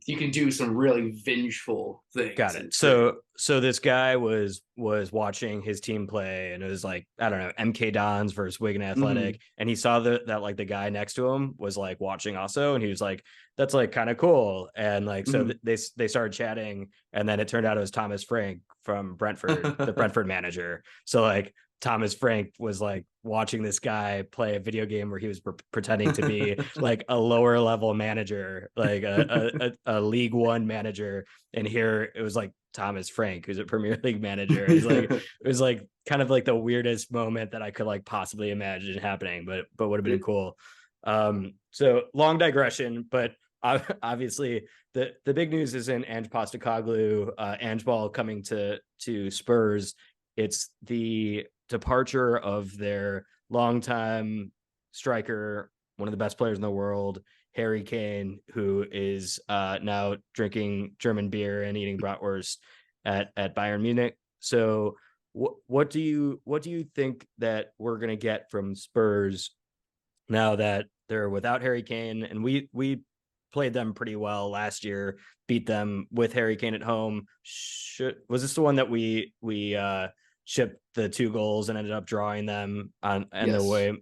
Speaker 2: you can do some really vengeful things.
Speaker 1: Got it. So this guy was watching his team play, and it was like, I don't know, MK Dons versus Wigan Athletic, and he saw that like the guy next to him was like watching also, and he was like, that's like kind of cool. And like, so they started chatting, and then it turned out it was Thomas Frank from Brentford, the Brentford manager. So like Thomas Frank was like watching this guy play a video game where he was pretending to be like a lower level manager, like a League One manager. And here it was like Thomas Frank, who's a Premier League manager. It was like kind of like the weirdest moment that I could like possibly imagine happening, but would have been cool. So long digression, but obviously the big news isn't Ange Postecoglou, Ange Ball coming to Spurs. It's the departure of their longtime striker, one of the best players in the world, Harry Kane, who is now drinking German beer and eating bratwurst at Bayern Munich. So what do you think that we're going to get from Spurs now that they're without Harry Kane? And we played them pretty well last year, beat them with Harry Kane at home. Was this the one that we shipped the 2 goals and ended up drawing them on the way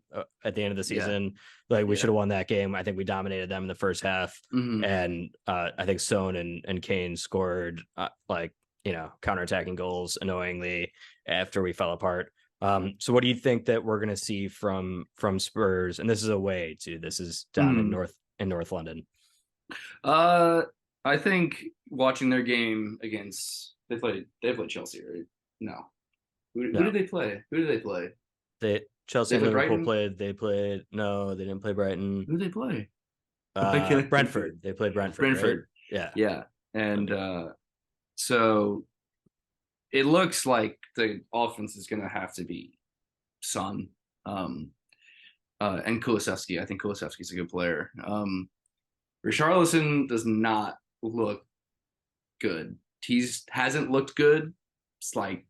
Speaker 1: at the end of the season? Like we should have won that game. I think we dominated them in the first half, and I think Son and Kane scored like, you know, counterattacking goals annoyingly after we fell apart. So what do you think that we're going to see from Spurs? And this is away too. This is down in North London.
Speaker 2: I think watching their game against they played Chelsea, right? No. Who did they play?
Speaker 1: Chelsea and Liverpool
Speaker 2: Brighton?
Speaker 1: played. They played. No, they didn't play Brighton.
Speaker 2: Who did they play?
Speaker 1: Brentford. They played Brentford. Right? Yeah.
Speaker 2: Yeah. And so it looks like the offense is going to have to be Son and Kulusevski. I think Kulusevski's a good player. Richarlison does not look good. Hasn't looked good. It's like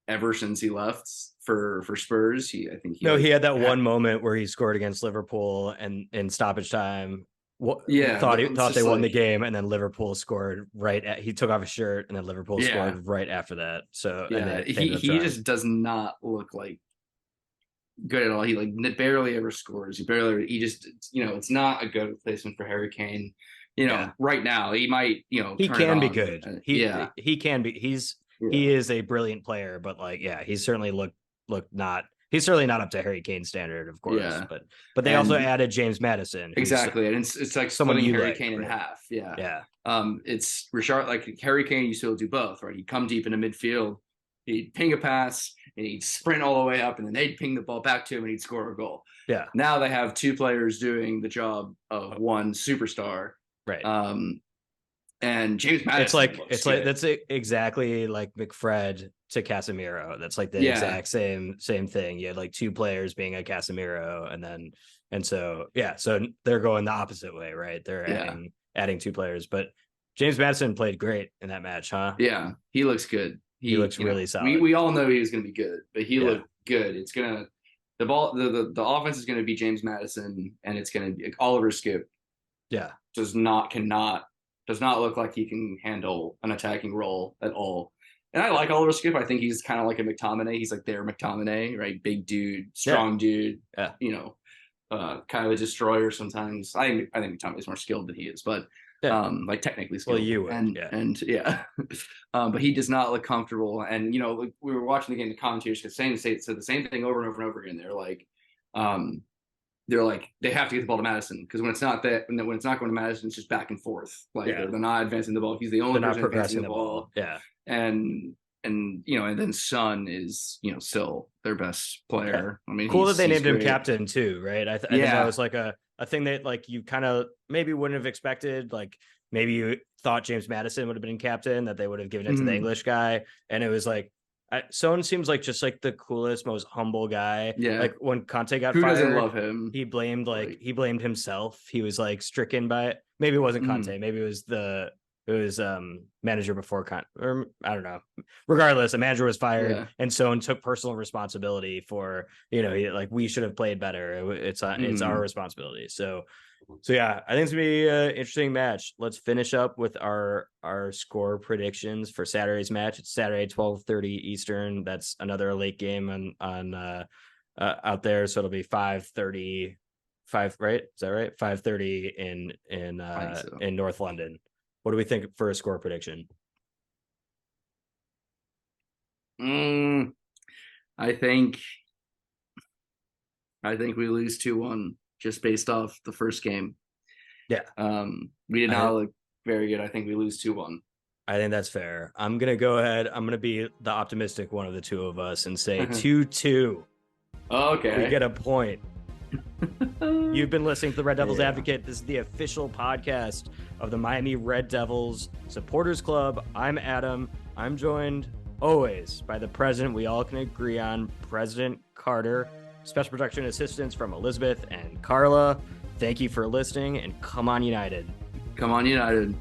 Speaker 2: ever since he left for Spurs. He
Speaker 1: had that one moment where he scored against Liverpool and in stoppage time. Thought they won the game, and then Liverpool scored he took off his shirt, and then Liverpool scored right after that. So
Speaker 2: he just does not look like good at all. He like barely ever scores. He just, you know, it's not a good replacement for Harry Kane. You know, right now he might, you know,
Speaker 1: he can be good. He can be. He is a brilliant player, but like, he's certainly he's certainly not up to Harry Kane's standard, of course. Yeah. But they also added James Madison.
Speaker 2: Exactly. And it's like splitting Harry Kane in half. Yeah.
Speaker 1: Yeah.
Speaker 2: It's Richard, like Harry Kane used to do both, right? He'd come deep into midfield, he'd ping a pass, and he'd sprint all the way up, and then they'd ping the ball back to him and he'd score a goal.
Speaker 1: Yeah.
Speaker 2: Now they have 2 players doing the job of one superstar.
Speaker 1: Right.
Speaker 2: And James Madison.
Speaker 1: It's like that's exactly like McFred to Casemiro. That's like the exact same thing. You had like 2 players being a Casemiro, and so they're going the opposite way, right? They're adding 2 players, but James Madison played great in that match, huh?
Speaker 2: Yeah, he looks good.
Speaker 1: He looks really solid.
Speaker 2: We all know he was going to be good, but he looked good. It's gonna the offense is going to be James Madison, and it's going to be Oliver Skip.
Speaker 1: Yeah,
Speaker 2: does not look like he can handle an attacking role at all. And I like Oliver Skip. I think he's kind of like a McTominay. He's like their McTominay, right? Big dude, strong dude.
Speaker 1: Yeah.
Speaker 2: You know, kind of a destroyer sometimes. I think McTominay's more skilled than he is, but like technically skilled.
Speaker 1: Well, you would,
Speaker 2: but he does not look comfortable. And you know, like, we were watching the game. The commentators said the same thing over and over and over again. They're like they have to get the ball to Madison, because when it's not going to Madison, it's just back and forth. Like they're not advancing the ball. He's the only person advancing the ball.
Speaker 1: Yeah.
Speaker 2: And you know, and then Son is, you know, still their best player. I mean,
Speaker 1: cool that they named him captain too, right? I think that was like a thing that like you kind of maybe wouldn't have expected. Like maybe you thought James Madison would have been captain, that they would have given it to the English guy, and it was like Son seems like just like the coolest, most humble guy.
Speaker 2: Yeah.
Speaker 1: Like when Conte got
Speaker 2: fired,
Speaker 1: doesn't
Speaker 2: love him?
Speaker 1: He blamed himself. He was like stricken by it. Maybe it wasn't Conte. Maybe it was manager before Conte, or I don't know. Regardless, a manager was fired, and Son took personal responsibility for, you know, like we should have played better. It's our responsibility. So So yeah, I think it's gonna be an interesting match. Let's finish up with our score predictions for Saturday's match. It's Saturday 12:30 Eastern. That's another late game on out there, so it'll be 5:30, right? Is that right? 5:30 in North London. What do we think for a score prediction?
Speaker 2: I think we lose 2-1 just based off the first game.
Speaker 1: Yeah.
Speaker 2: We did not look very good. I think we lose 2-1.
Speaker 1: I think that's fair. I'm gonna go ahead. I'm gonna be the optimistic one of the two of us and say 2-2.
Speaker 2: Okay.
Speaker 1: We get a point. You've been listening to the Red Devils Advocate. This is the official podcast of the Miami Red Devils Supporters Club. I'm Adam. I'm joined always by the president we all can agree on, President Carter. Special production assistance from Elizabeth and Carla. Thank you for listening, and come on United.
Speaker 2: Come on United.